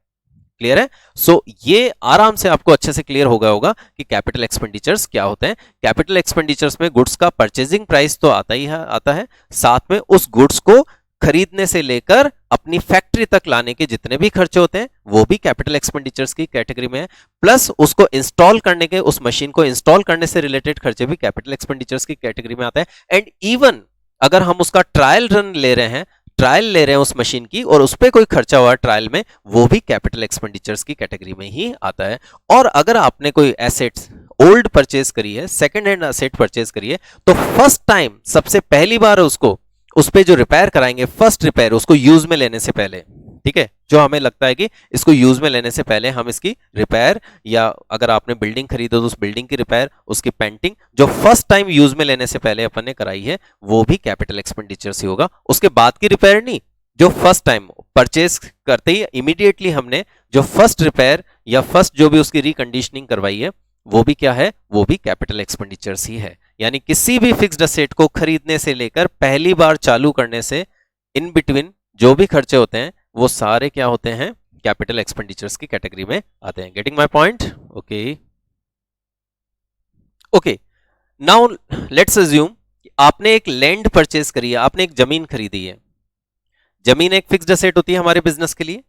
क्लियर है? सो ये आराम से आपको अच्छे से क्लियर हो गया होगा कि कैपिटल एक्सपेंडिचर्स क्या होते हैं. कैपिटल एक्सपेंडिचर्स में गुड्स का परचेजिंग प्राइस तो आता ही है, आता है, साथ में उस गुड्स को खरीदने से लेकर अपनी फैक्ट्री तक लाने के जितने भी खर्चे होते हैं वो भी कैपिटल एक्सपेंडिचर्स की कैटेगरी में है. प्लस उसको इंस्टॉल करने के, उस मशीन को इंस्टॉल करने से रिलेटेड खर्चे भी कैपिटल एक्सपेंडिचर्स की कैटेगरी में आते हैं. एंड इवन अगर हम उसका ट्रायल रन ले रहे हैं, ट्रायल ले रहे हैं उस मशीन की और उस पर कोई खर्चा हुआ ट्रायल में, वो भी कैपिटल एक्सपेंडिचर्स की कैटेगरी में ही आता है. और अगर आपने कोई एसेट्स ओल्ड परचेज करी है, सेकंड हैंड एसेट परचेज करी है, तो फर्स्ट टाइम सबसे पहली बार उसको उस पे जो रिपेयर कराएंगे, फर्स्ट रिपेयर उसको यूज में लेने से पहले, ठीक है, जो हमें लगता है कि इसको यूज में लेने से पहले हम इसकी रिपेयर, या अगर आपने बिल्डिंग खरीदी तो उस बिल्डिंग की रिपेयर, उसकी पेंटिंग, जो फर्स्ट टाइम यूज में लेने से पहले अपन ने कराई है वो भी कैपिटल एक्सपेंडिचर ही होगा. उसके बाद की रिपेयर नहीं, जो फर्स्ट टाइम परचेज करते ही इमीडिएटली हमने जो फर्स्ट रिपेयर या फर्स्ट जो भी उसकी रिकंडीशनिंग करवाई है वो भी क्या है? वो भी कैपिटल एक्सपेंडिचर्स ही है. यानी किसी भी फिक्स्ड असेट को खरीदने से लेकर पहली बार चालू करने से इन बिटवीन जो भी खर्चे होते हैं वो सारे क्या होते हैं? कैपिटल एक्सपेंडिचर्स की कैटेगरी में आते हैं. Getting my point? Okay okay. Now let's assume आपने एक लैंड परचेज करी है, आपने एक जमीन खरीदी है. जमीन एक फिक्स्ड असेट होती है हमारे बिजनेस के लिए.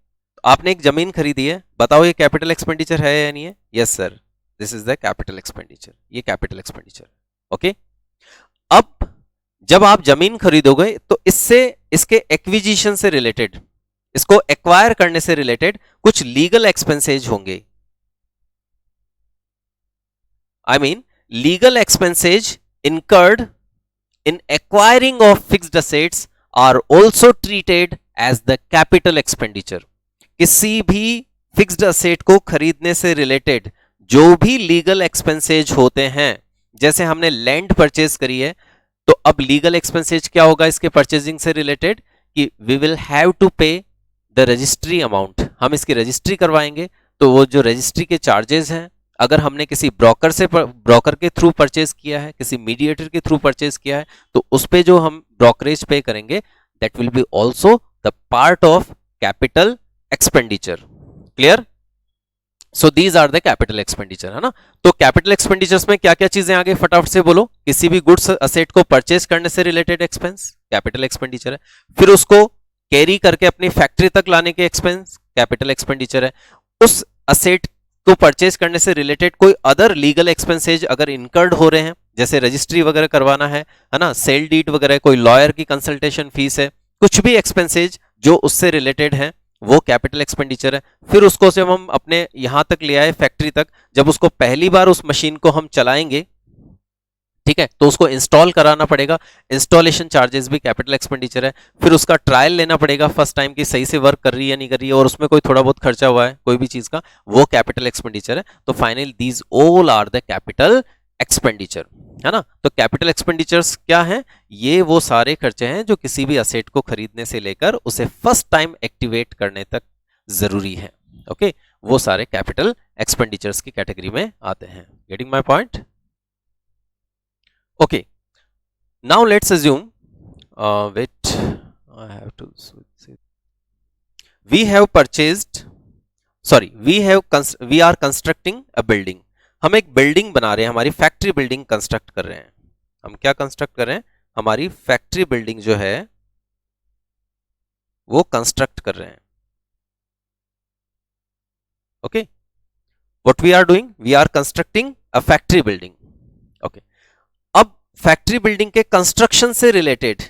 आपने एक जमीन खरीदी है, बताओ ये कैपिटल एक्सपेंडिचर है या नहीं है? Yes sir, this is the capital expenditure, ये कैपिटल एक्सपेंडिचर. ओके, अब जब आप जमीन खरीदोगे तो इससे, इसके एक्विजिशन से रिलेटेड, इसको एक्वायर करने से रिलेटेड कुछ लीगल एक्सपेंसेज होंगे। I mean legal expenses incurred in acquiring of fixed assets are also treated as the capital expenditure। किसी भी फिक्स्ड असेट को खरीदने से रिलेटेड जो भी लीगल एक्सपेंसेज होते हैं, जैसे हमने लैंड परचेज करी है, तो अब लीगल एक्सपेंसेज क्या होगा इसके परचेजिंग से रिलेटेड, कि वी विल हैव टू पे द रजिस्ट्री अमाउंट, हम इसकी रजिस्ट्री करवाएंगे, तो वो जो रजिस्ट्री के चार्जेस हैं, अगर हमने किसी ब्रोकर के थ्रू परचेज किया है, किसी मीडिएटर के थ्रू परचेज किया है, तो उस पे जो हम ब्रोकरेज पे करेंगे, that will be also the part of capital expenditure. Clear? So these are the capital expenditure, है ना। तो कैपिटल एक्सपेंडिचर्स में क्या क्या चीजें आगे फटाफट से बोलो। किसी भी गुड्स असेट को परचेज करने से रिलेटेड एक्सपेंस कैपिटल एक्सपेंडिचर है। फिर उसको कैरी करके अपनी फैक्ट्री तक लाने के एक्सपेंस कैपिटल एक्सपेंडिचर है। उस असेट को परचेज करने से रिलेटेड कोई अदर लीगल एक्सपेंसेज अगर इनकर्ड हो रहे हैं, जैसे रजिस्ट्री वगैरह करवाना है ना, सेल डीड वगैरह, कोई लॉयर की कंसल्टेशन फीस है, कुछ भी एक्सपेंसेज जो उससे रिलेटेड है, वो कैपिटल एक्सपेंडिचर है। फिर उसको जब हम अपने यहां तक ले आए फैक्ट्री तक, जब उसको पहली बार उस मशीन को हम चलाएंगे, ठीक है, तो उसको इंस्टॉल कराना पड़ेगा, इंस्टॉलेशन चार्जेस भी कैपिटल एक्सपेंडिचर है। फिर उसका ट्रायल लेना पड़ेगा फर्स्ट टाइम की सही से वर्क कर रही है या नहीं कर रही है, और उसमें कोई थोड़ा बहुत खर्चा हुआ है कोई भी चीज का, वो कैपिटल एक्सपेंडिचर है। तो finally these all are the capital expenditure, है ना। तो कैपिटल एक्सपेंडिचर्स क्या है? ये वो सारे खर्चे हैं जो किसी भी असेट को खरीदने से लेकर उसे फर्स्ट टाइम एक्टिवेट करने तक जरूरी है। ओके, वो सारे कैपिटल एक्सपेंडिचर्स की कैटेगरी में आते हैं। Getting my point? Okay, now let's assume, wait, I have to switch it. We have purchased, sorry, we are constructing a building। हम एक बिल्डिंग बना रहे हैं, हमारी फैक्ट्री बिल्डिंग कंस्ट्रक्ट कर रहे हैं। हम क्या कंस्ट्रक्ट कर रहे हैं? हमारी फैक्ट्री बिल्डिंग जो है वो कंस्ट्रक्ट कर रहे हैं। Okay, what we are doing? We are constructing a factory building. Okay, अब फैक्ट्री बिल्डिंग के कंस्ट्रक्शन से related,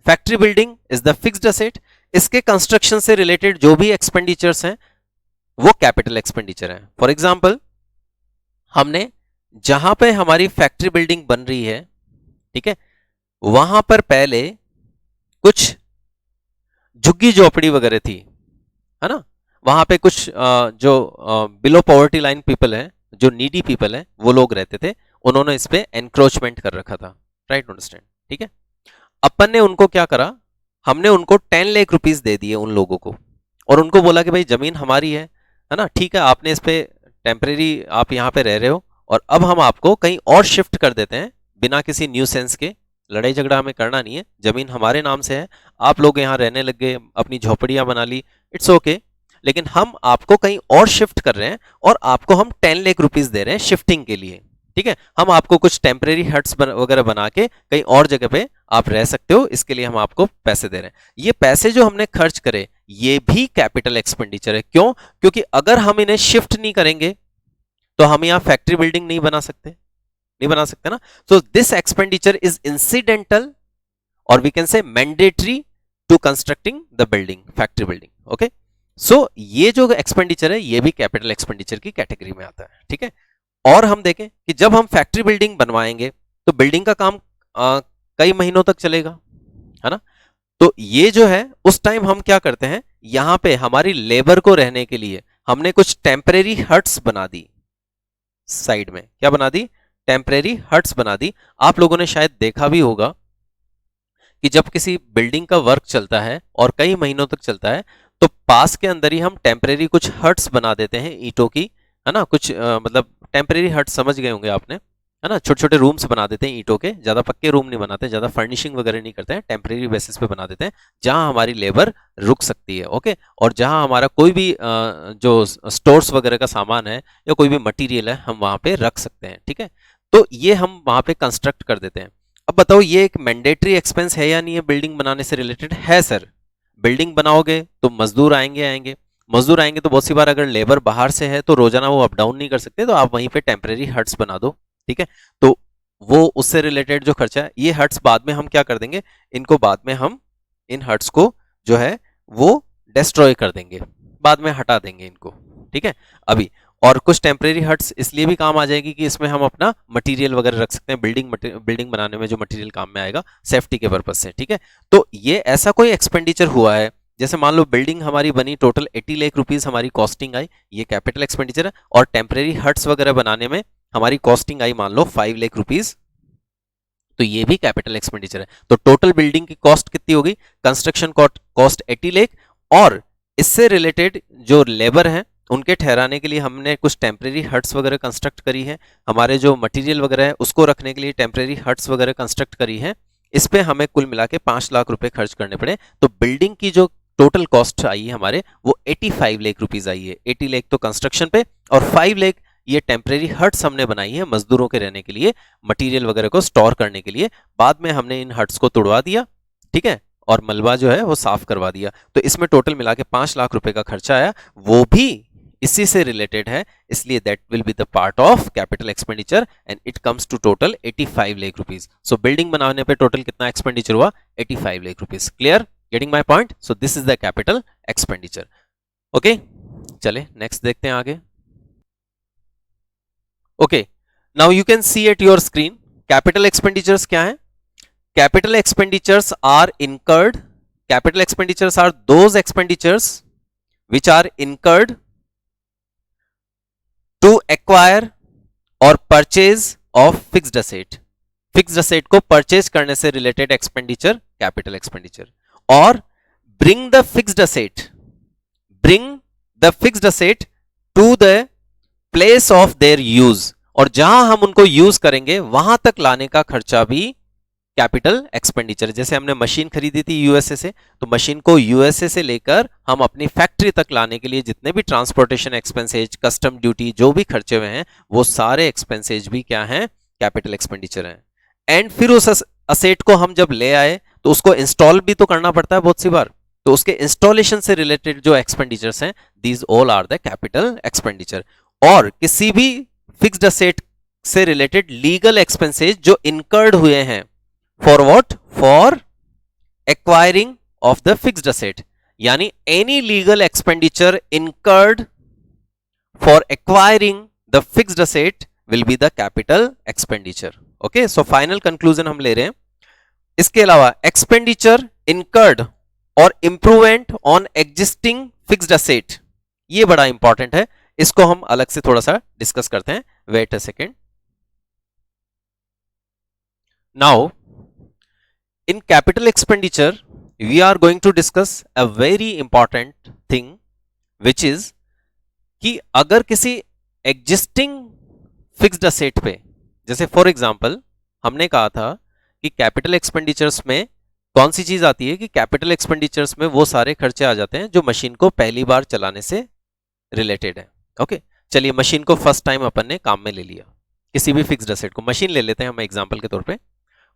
factory building is the fixed asset, इसके कंस्ट्रक्शन से रिलेटेड जो भी एक्सपेंडिचर्स हैं वो कैपिटल एक्सपेंडिचर है। फॉर एग्जांपल, हमने जहां पे हमारी फैक्ट्री बिल्डिंग बन रही है, ठीक है, वहां पर पहले कुछ झुग्गी झोपड़ी वगैरह थी, है ना। वहां पे कुछ जो बिलो पॉवर्टी लाइन पीपल है, जो नीडी पीपल है, वो लोग रहते थे, उन्होंने इस पे एनक्रोचमेंट कर रखा था। Right, understand? ठीक है, अपन ने उनको क्या करा, हमने उनको 10 लाख रुपीस दे दिए उन लोगों को, और उनको बोला कि भाई जमीन हमारी है ना, ठीक है, आपने इस पे टेम्परेरी आप यहाँ पे रह रहे हो, और अब हम आपको कहीं और शिफ्ट कर देते हैं बिना किसी न्यूसेंस के, लड़ाई झगड़ा हमें करना नहीं है, जमीन हमारे नाम से है, आप लोग यहाँ रहने लग गए, अपनी झोपड़ियां बना ली, इट्स ओके, लेकिन हम आपको कहीं और शिफ्ट कर रहे हैं और आपको हम 10 लाख रुपीस दे रहे हैं शिफ्टिंग के लिए। ठीक है, हम आपको कुछ टेम्परेरी हट्स वगैरह बना के कहीं और जगह पे आप रह सकते हो, इसके लिए हम आपको पैसे दे रहे हैं। ये पैसे जो हमने खर्च करे ये भी कैपिटल एक्सपेंडिचर है। क्यों? क्योंकि अगर हम इन्हें शिफ्ट नहीं करेंगे तो हम यहाँ फैक्ट्री बिल्डिंग नहीं बना सकते ना। So this expenditure is incidental और we can say mandatory to constructing the building, factory building. Okay, so ये जो एक्सपेंडिचर है ये भी कैपिटल एक्सपेंडिचर की कैटेगरी में आता है। ठीक है, और हम देखें कि जब हम फैक्ट्री बिल्डिंग बनवाएंगे तो बिल्डिंग का काम कई महीनों तक चलेगा, है ना। तो ये जो है उस टाइम हम क्या करते हैं, यहां पे हमारी लेबर को रहने के लिए हमने कुछ टेम्परेरी हट्स बना दी साइड में। क्या बना दी? टेम्परेरी हट्स बना दी। आप लोगों ने शायद देखा भी होगा कि जब किसी बिल्डिंग का वर्क चलता है और कई महीनों तक चलता है तो पास के अंदर ही हम टेम्परेरी कुछ हट्स बना देते हैं ईंटों की, है ना। कुछ मतलब टेम्परेरी हट समझ गए होंगे आपने, है ना। छोटे छोटे रूम्स बना देते हैं ईंटों के, ज्यादा पक्के रूम नहीं बनाते, ज्यादा फर्निशिंग वगैरह नहीं करते हैं, टेम्परेरी बेसिस पे बना देते हैं जहां हमारी लेबर रुक सकती है। ओके, और जहां हमारा कोई भी जो स्टोर्स वगैरह का सामान है या कोई भी मटीरियल है हम वहां पे रख सकते हैं। ठीक है, तो ये हम वहां पे कंस्ट्रक्ट कर देते हैं। अब बताओ ये एक मैंडेटरी एक्सपेंस है या नहीं है? बिल्डिंग बनाने से रिलेटेड है सर। बिल्डिंग बनाओगे तो मजदूर आएंगे तो बहुत सी बार अगर लेबर बाहर से है तो रोजाना वो अप डाउन नहीं कर सकते, तो आप वहीं पे टेम्परेरी हट्स बना दो। ठीक है, तो वो उससे रिलेटेड जो खर्चा है, ये हर्ट्स बाद में हम क्या कर देंगे, इनको बाद में हम इन हर्ट्स को जो है वो डिस्ट्रॉय कर देंगे, बाद में हटा देंगे इनको, ठीक है। अभी और कुछ टेम्परेरी हट्स इसलिए भी काम आ जाएगी कि इसमें हम अपना मटेरियल वगैरह रख सकते हैं, बिल्डिंग बनाने में जो मटेरियल काम में आएगा सेफ्टी के पर्पज से, ठीक है। तो ये ऐसा कोई एक्सपेंडिचर हुआ है, जैसे मान लो बिल्डिंग हमारी बनी, टोटल 80 लाख रुपीस हमारी कॉस्टिंग आई, ये कैपिटल एक्सपेंडिचर है। और टेम्परेरी हट्स वगैरह बनाने में हमारी कॉस्टिंग आई मान लो 5 लाख रुपीस, तो ये भी कैपिटल एक्सपेंडिचर है। तो टोटल बिल्डिंग की कॉस्ट कितनी होगी, कंस्ट्रक्शन कॉस्ट 80 लाख, और इससे रिलेटेड जो लेबर है उनके ठहराने के लिए हमने कुछ टेम्परेरी हट्स वगैरह कंस्ट्रक्ट करी है, हमारे जो मटेरियल वगैरह है उसको रखने के लिए टेम्परेरी हट्स वगैरह कंस्ट्रक्ट करी है। इस पे हमें कुल मिला के 5 लाख रुपए खर्च करने पड़े। तो बिल्डिंग की जो टोटल कॉस्ट आई है हमारे, वो 85 लाख रुपीज आई है। 80 लाख तो कंस्ट्रक्शन पे और 5 लाख ये टेम्परेरी हट्स हमने बनाई है मजदूरों के रहने के लिए, मटेरियल वगैरह को स्टोर करने के लिए। बाद में हमने इन हट्स को तोड़वा दिया, ठीक है, और मलबा जो है वो साफ करवा दिया। तो इसमें टोटल मिला के 5 लाख रुपए का खर्चा आया, वो भी इसी से रिलेटेड है, इसलिए that will be the part of capital expenditure and it comes to total 85 lakh rupees. So building बनाने पे टोटल कितना एक्सपेंडिचर हुआ, 85 lakh rupees. Clear, getting my point? So this is the capital expenditure. Okay, चले next देखते हैं आगे। Okay, now you can see at your screen capital expenditures क्या है। Capital expenditures are incurred, capital expenditures are those expenditures which are incurred to acquire or purchase of fixed asset। Fixed asset को purchase करने से related expenditure capital expenditure. और bring the fixed asset to the place of their use, और जहां हम उनको use करेंगे वहां तक लाने का खर्चा भी कैपिटल एक्सपेंडिचर। जैसे हमने मशीन खरीदी थी यूएसए से, तो मशीन को यूएसए से लेकर हम अपनी फैक्ट्री तक लाने के लिए जितने भी ट्रांसपोर्टेशन एक्सपेंसेज, कस्टम ड्यूटी जो भी खर्चे हुए हैं, वो सारे एक्सपेंसेज भी क्या हैं, कैपिटल एक्सपेंडिचर हैं। एंड फिर उस असेट को हम जब ले आए तो उसको इंस्टॉल भी तो करना पड़ता है बहुत सी बार, तो उसके इंस्टॉलेशन से रिलेटेड जो एक्सपेंडिचर्स हैं, these all are the capital expenditure. और किसी भी फिक्स्ड असेट से रिलेटेड लीगल एक्सपेंसेज जो इनकर्ड हुए हैं, for what, for acquiring of the fixed asset, यानी any legal expenditure incurred for acquiring the fixed asset will be the capital expenditure. Okay, so final conclusion हम ले रहे हैं। इसके अलावा एक्सपेंडिचर इनकर्ड और improvement on existing fixed asset, ये बड़ा इंपॉर्टेंट है, इसको हम अलग से थोड़ा सा डिस्कस करते हैं। Wait a second. Now in capital expenditure we are going to discuss a very important thing, which is कि अगर किसी existing fixed asset पे, जैसे फॉर एग्जांपल हमने कहा था कि कैपिटल एक्सपेंडिचर्स में कौन सी चीज आती है, कि कैपिटल एक्सपेंडिचर्स में वो सारे खर्चे आ जाते हैं जो मशीन को पहली बार चलाने से रिलेटेड है। ओके, चलिए मशीन को फर्स्ट टाइम अपन ने काम में ले लिया, किसी भी फिक्स्ड असेट को, मशीन ले लेते हैं हम एग्जांपल के तौर पे,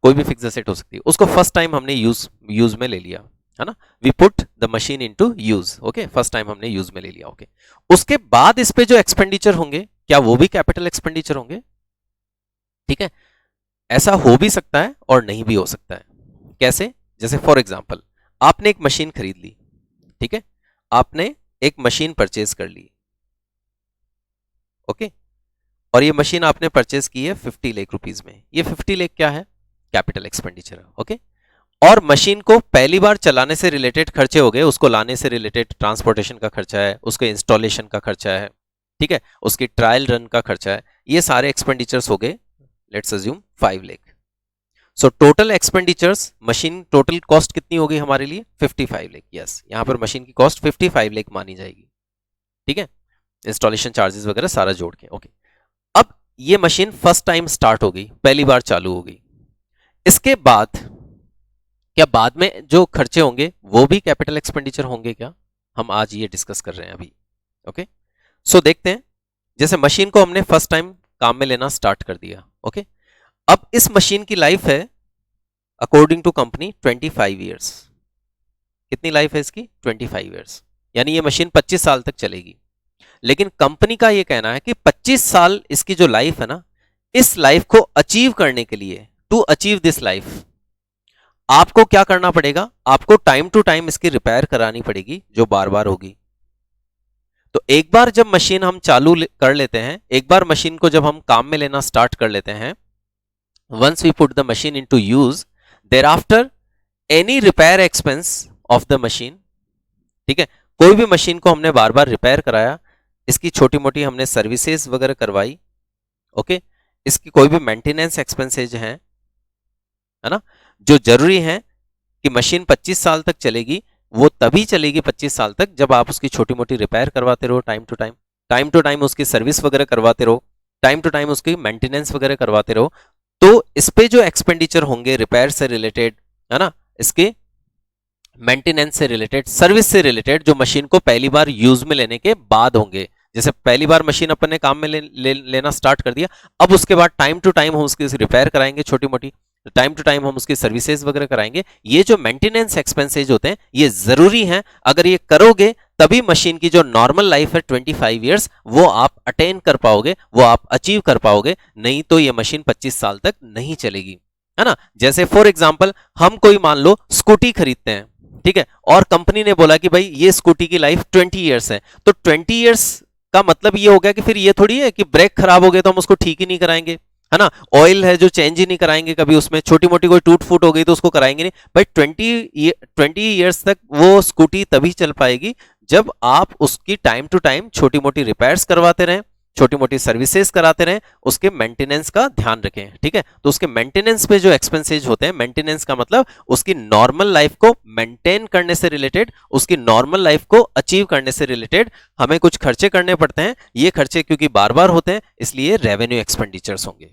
कोई भी फिक्स असेट हो सकती है, उसको फर्स्ट टाइम हमने यूज में ले लिया, है ना, we put the machine into use. Okay, first time हमने यूज में ले लिया। ओके, उसके बाद इस पे जो एक्सपेंडिचर होंगे, क्या वो भी कैपिटल एक्सपेंडिचर होंगे? ठीक है, ऐसा हो भी सकता है और नहीं भी हो सकता है। कैसे? जैसे फॉर एग्जांपल आपने एक मशीन खरीद ली, ठीक है, आपने एक मशीन परचेज कर ली, ओके, और ये मशीन आपने परचेज की है 50 लाख रुपीज में। ये 50 लाख क्या है, कैपिटल एक्सपेंडिचर है। ओके, और मशीन को पहली बार चलाने से रिलेटेड खर्चे हो गए, उसको लाने से रिलेटेड ट्रांसपोर्टेशन का खर्चा है, उसके इंस्टॉलेशन का खर्चा है, ठीक है, उसकी ट्रायल रन का खर्चा है, ये सारे एक्सपेंडिचर्स हो गए, let's assume 5 lakh. So total expenditures, machine total cost कितनी होगी हमारे लिए, 55 लाख। यस, यहां पर मशीन की कॉस्ट 55 लाख मानी जाएगी, ठीक है, इंस्टॉलेशन चार्जेस वगैरह सारा जोड़ के। ओके, अब ये मशीन फर्स्ट टाइम स्टार्ट हो गई, पहली बार चालू हो गई, इसके बाद क्या बाद में जो खर्चे होंगे वो भी कैपिटल एक्सपेंडिचर होंगे क्या? हम आज ये डिस्कस कर रहे हैं अभी। ओके, सो देखते हैं, जैसे मशीन को हमने फर्स्ट टाइम काम में लेना स्टार्ट कर दिया। ओके, अब इस मशीन की लाइफ है अकॉर्डिंग टू कंपनी 25 ईयर्स। कितनी लाइफ है इसकी? 25 ईयर्स, यानी ये मशीन 25 साल तक चलेगी। लेकिन कंपनी का ये कहना है कि 25 साल इसकी जो लाइफ है ना, इस लाइफ को अचीव करने के लिए, टू अचीव दिस लाइफ, आपको क्या करना पड़ेगा? आपको टाइम टू टाइम इसकी रिपेयर करानी पड़ेगी, जो बार बार होगी। तो एक बार जब मशीन हम चालू कर लेते हैं, एक बार मशीन को जब हम काम में लेना स्टार्ट कर लेते हैं, once we put the machine into use, thereafter any repair expense of the machine, ठीक है, कोई भी मशीन को हमने बार बार रिपेयर कराया, इसकी छोटी मोटी हमने सर्विसेज वगैरह करवाई, ओके, इसकी कोई भी मेंटेनेंस एक्सपेंसेज हैं, है ना, जो जरूरी है कि मशीन 25 साल तक चलेगी, वो तभी चलेगी 25 साल तक जब आप उसकी छोटी मोटी रिपेयर करवाते रहो, टाइम टू टाइम उसकी सर्विस वगैरह करवाते रहो, टाइम टू टाइम उसकी मेंटेनेंस वगैरह करवाते रहो। तो इस पे जो एक्सपेंडिचर होंगे रिपेयर से रिलेटेड, है ना, इसके मेंटेनेंस से रिलेटेड, सर्विस से रिलेटेड, जो मशीन को पहली बार यूज में लेने के बाद होंगे। जैसे पहली बार मशीन अपन ने काम में लेना स्टार्ट कर दिया, अब उसके बाद टाइम टू टाइम हम उसकी रिपेयर कराएंगे छोटी मोटी, टाइम टू टाइम हम उसकी सर्विसेज वगैरह कराएंगे। ये जो मेंटेनेंस एक्सपेंसेज होते हैं ये जरूरी हैं, अगर ये करोगे तभी मशीन की जो नॉर्मल लाइफ है 25 इयर्स, वो आप अटेन कर पाओगे, वो आप अचीव कर पाओगे, नहीं तो ये मशीन 25 साल तक नहीं चलेगी, है ना। जैसे फॉर एग्जांपल हम कोई मान लो स्कूटी खरीदते हैं, ठीक है, और कंपनी ने बोला कि भाई ये स्कूटी की लाइफ 20 इयर्स है, तो 20 इयर्स का मतलब ये हो गया कि फिर ये थोड़ी है कि ब्रेक खराब हो गए तो हम उसको ठीक ही नहीं कराएंगे, है ना, ऑयल है जो चेंज ही नहीं कराएंगे कभी, उसमें छोटी मोटी कोई टूट फूट हो गई तो उसको कराएंगे नहीं भाई। 20 इयर्स तक वो स्कूटी तभी चल पाएगी जब आप उसकी टाइम टू टाइम छोटी मोटी रिपेयर्स करवाते रहें, छोटी मोटी सर्विसेज कराते रहें, उसके मेंटेनेंस का ध्यान रखें, ठीक है। तो उसके मेंटेनेंस पे जो एक्सपेंसेज होते हैं, मेंटेनेंस का मतलब उसकी नॉर्मल लाइफ को मेंटेन करने से रिलेटेड, उसकी नॉर्मल लाइफ को अचीव करने से रिलेटेड हमें कुछ खर्चे करने पड़ते हैं। ये खर्चे क्योंकि बार बार होते हैं इसलिए रेवेन्यू एक्सपेंडिचर्स होंगे,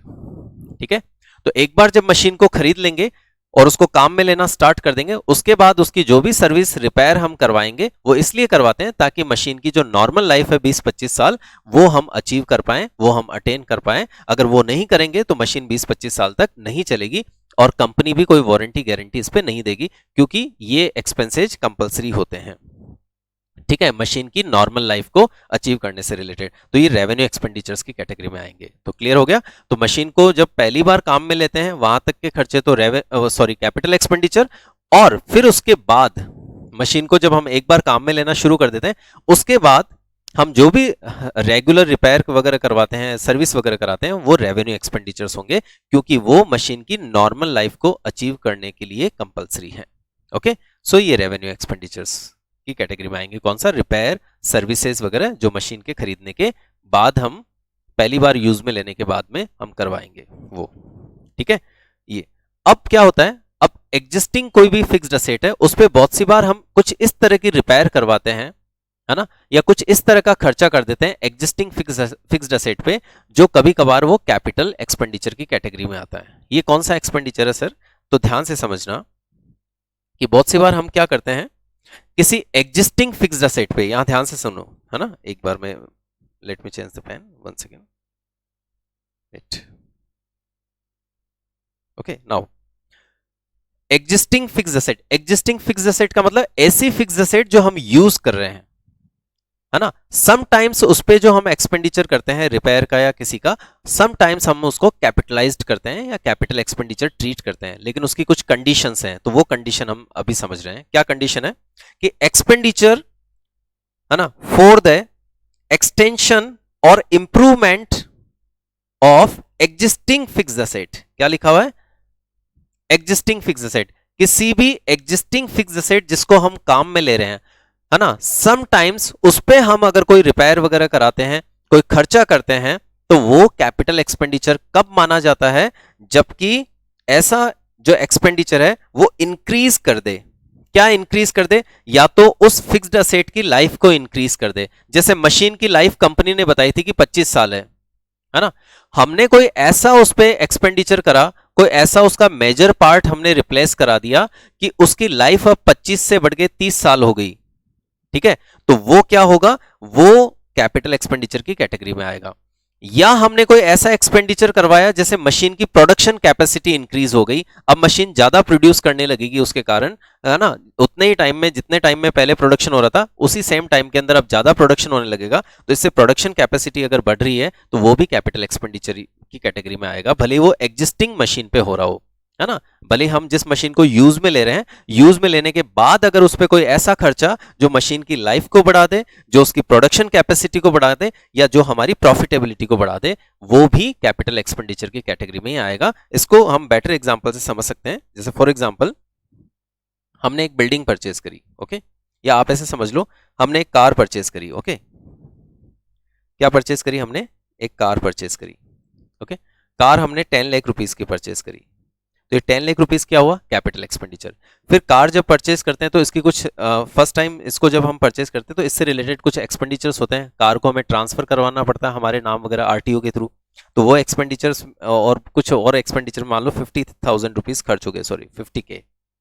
ठीक है। तो एक बार जब मशीन को खरीद लेंगे और उसको काम में लेना स्टार्ट कर देंगे, उसके बाद उसकी जो भी सर्विस रिपेयर हम करवाएंगे वो इसलिए करवाते हैं ताकि मशीन की जो नॉर्मल लाइफ है 20-25 साल, वो हम अचीव कर पाएं, वो हम अटेन कर पाएं। अगर वो नहीं करेंगे तो मशीन 20-25 साल तक नहीं चलेगी और कंपनी भी कोई वारंटी गारंटी इस पर नहीं देगी, क्योंकि ये एक्सपेंसेज कंपलसरी होते हैं, ठीक है, मशीन की नॉर्मल लाइफ को अचीव करने से रिलेटेड। तो ये रेवेन्यू एक्सपेंडिचर्स की कैटेगरी में आएंगे। तो क्लियर हो गया। तो मशीन को जब पहली बार काम में लेते हैं वहां तक के खर्चे तो कैपिटल एक्सपेंडिचर, और फिर उसके बाद मशीन को जब हम एक बार काम में लेना शुरू कर देते हैं, उसके बाद हम जो भी रेगुलर रिपेयर वगैरह करवाते हैं, सर्विस वगैरह कराते हैं, वो रेवेन्यू एक्सपेंडिचर्स होंगे, क्योंकि वो मशीन की नॉर्मल लाइफ को अचीव करने के लिए कंपलसरी है। ओके, सो ये रेवेन्यू एक्सपेंडिचर्स की कैटेगरी में आएंगे। कौन सा? रिपेयर सर्विसेज वगैरह जो मशीन के खरीदने के बाद हम पहली बार यूज में लेने के बाद में हम करवाएंगे वो, ठीक है। ये अब क्या होता है, अब एग्जिस्टिंग कोई भी फिक्स्ड असेट है उस पर बहुत सी बार हम कुछ इस तरह की रिपेयर करवाते हैं, है ना, या कुछ इस तरह का खर्चा कर देते हैं एग्जिस्टिंग फिक्स्ड असेट पे, जो कभी कभार वो कैपिटल एक्सपेंडिचर की कैटेगरी में आता है। ये कौन सा एक्सपेंडिचर है सर? तो ध्यान से समझना कि बहुत सी बार हम क्या करते हैं, किसी एग्जिस्टिंग फिक्स्ड असेट पे, यहां ध्यान से सुनो, है ना, एक बार में let me change the pen, one second, wait, okay, now existing fixed asset. Existing fixed asset का मतलब ऐसी फिक्स्ड असेट जो हम यूज कर रहे हैं, है ना। समटाइम्स उस पे जो हम एक्सपेंडिचर करते हैं रिपेयर का या किसी का, समटाइम्स हम उसको कैपिटलाइज्ड करते हैं या कैपिटल एक्सपेंडिचर ट्रीट करते हैं, लेकिन उसकी कुछ कंडीशंस हैं, तो वो कंडीशन हम अभी समझ रहे हैं। क्या कंडीशन है कि एक्सपेंडिचर, है ना, फॉर द एक्सटेंशन और improvement of existing fixed asset. क्या लिखा हुआ है? Existing fixed asset. किसी भी एग्जिस्टिंग फिक्स्ड असेट जिसको हम काम में ले रहे हैं, है ना, समटाइम्स उस पे हम अगर कोई रिपेयर वगैरह कराते हैं, कोई खर्चा करते हैं, तो वो कैपिटल एक्सपेंडिचर कब माना जाता है? जबकि ऐसा जो एक्सपेंडिचर है वो इंक्रीज कर दे। क्या इंक्रीज कर दे? या तो उस फिक्स्ड असेट की लाइफ को इंक्रीज कर दे। जैसे मशीन की लाइफ कंपनी ने बताई थी कि 25 साल है ना, हमने कोई ऐसा उस पे एक्सपेंडिचर करा, कोई ऐसा उसका मेजर पार्ट हमने रिप्लेस करा दिया कि उसकी लाइफ अब 25 से बढ़ के 30 साल हो गई, ठीक है, तो वो क्या होगा? वो कैपिटल एक्सपेंडिचर की कैटेगरी में आएगा। या हमने कोई ऐसा एक्सपेंडिचर करवाया जैसे मशीन की प्रोडक्शन कैपेसिटी इंक्रीज हो गई, अब मशीन ज्यादा प्रोड्यूस करने लगेगी उसके कारण, है ना, उतने ही टाइम में जितने टाइम में पहले प्रोडक्शन हो रहा था उसी सेम टाइम के अंदर अब ज्यादा प्रोडक्शन होने लगेगा, तो इससे प्रोडक्शन कैपेसिटी अगर बढ़ रही है तो वो भी कैपिटल एक्सपेंडिचर की कैटेगरी में आएगा, भले वो एग्जिस्टिंग मशीन पे हो रहा हो, है ना। भले हम जिस मशीन को यूज में ले रहे हैं, यूज में लेने के बाद अगर उस पर कोई ऐसा खर्चा जो मशीन की लाइफ को बढ़ा दे, जो उसकी प्रोडक्शन कैपेसिटी को बढ़ा दे, या जो हमारी प्रॉफिटेबिलिटी को बढ़ा दे, वो भी कैपिटल एक्सपेंडिचर की कैटेगरी में ही आएगा। इसको हम बेटर एग्जांपल से समझ सकते हैं। जैसे फॉर एग्जांपल हमने एक बिल्डिंग परचेज करी, ओके, या आप ऐसे समझ लो हमने एक कार परचेज करी, ओके। क्या परचेज करी हमने? एक कार परचेज करी, ओके। कार हमने 10 लाख रुपीस की परचेज करी, तो ये 10 लाख रुपीस क्या हुआ? Capital expenditure. फिर कार जब परचेज करते हैं तो इसकी कुछ फर्स्ट टाइम इसको जब हम परचेज करते हैं तो इससे रिलेटेड कुछ एक्सपेंडिचर्स होते हैं। कार को हमें ट्रांसफर करवाना पड़ता है हमारे नाम वगैरह आरटीओ के थ्रू, तो वो एक्सपेंडिचर्स और कुछ और एक्सपेंडिचर, मान लो 50,000 रुपीज खर्च हो गए, सॉरी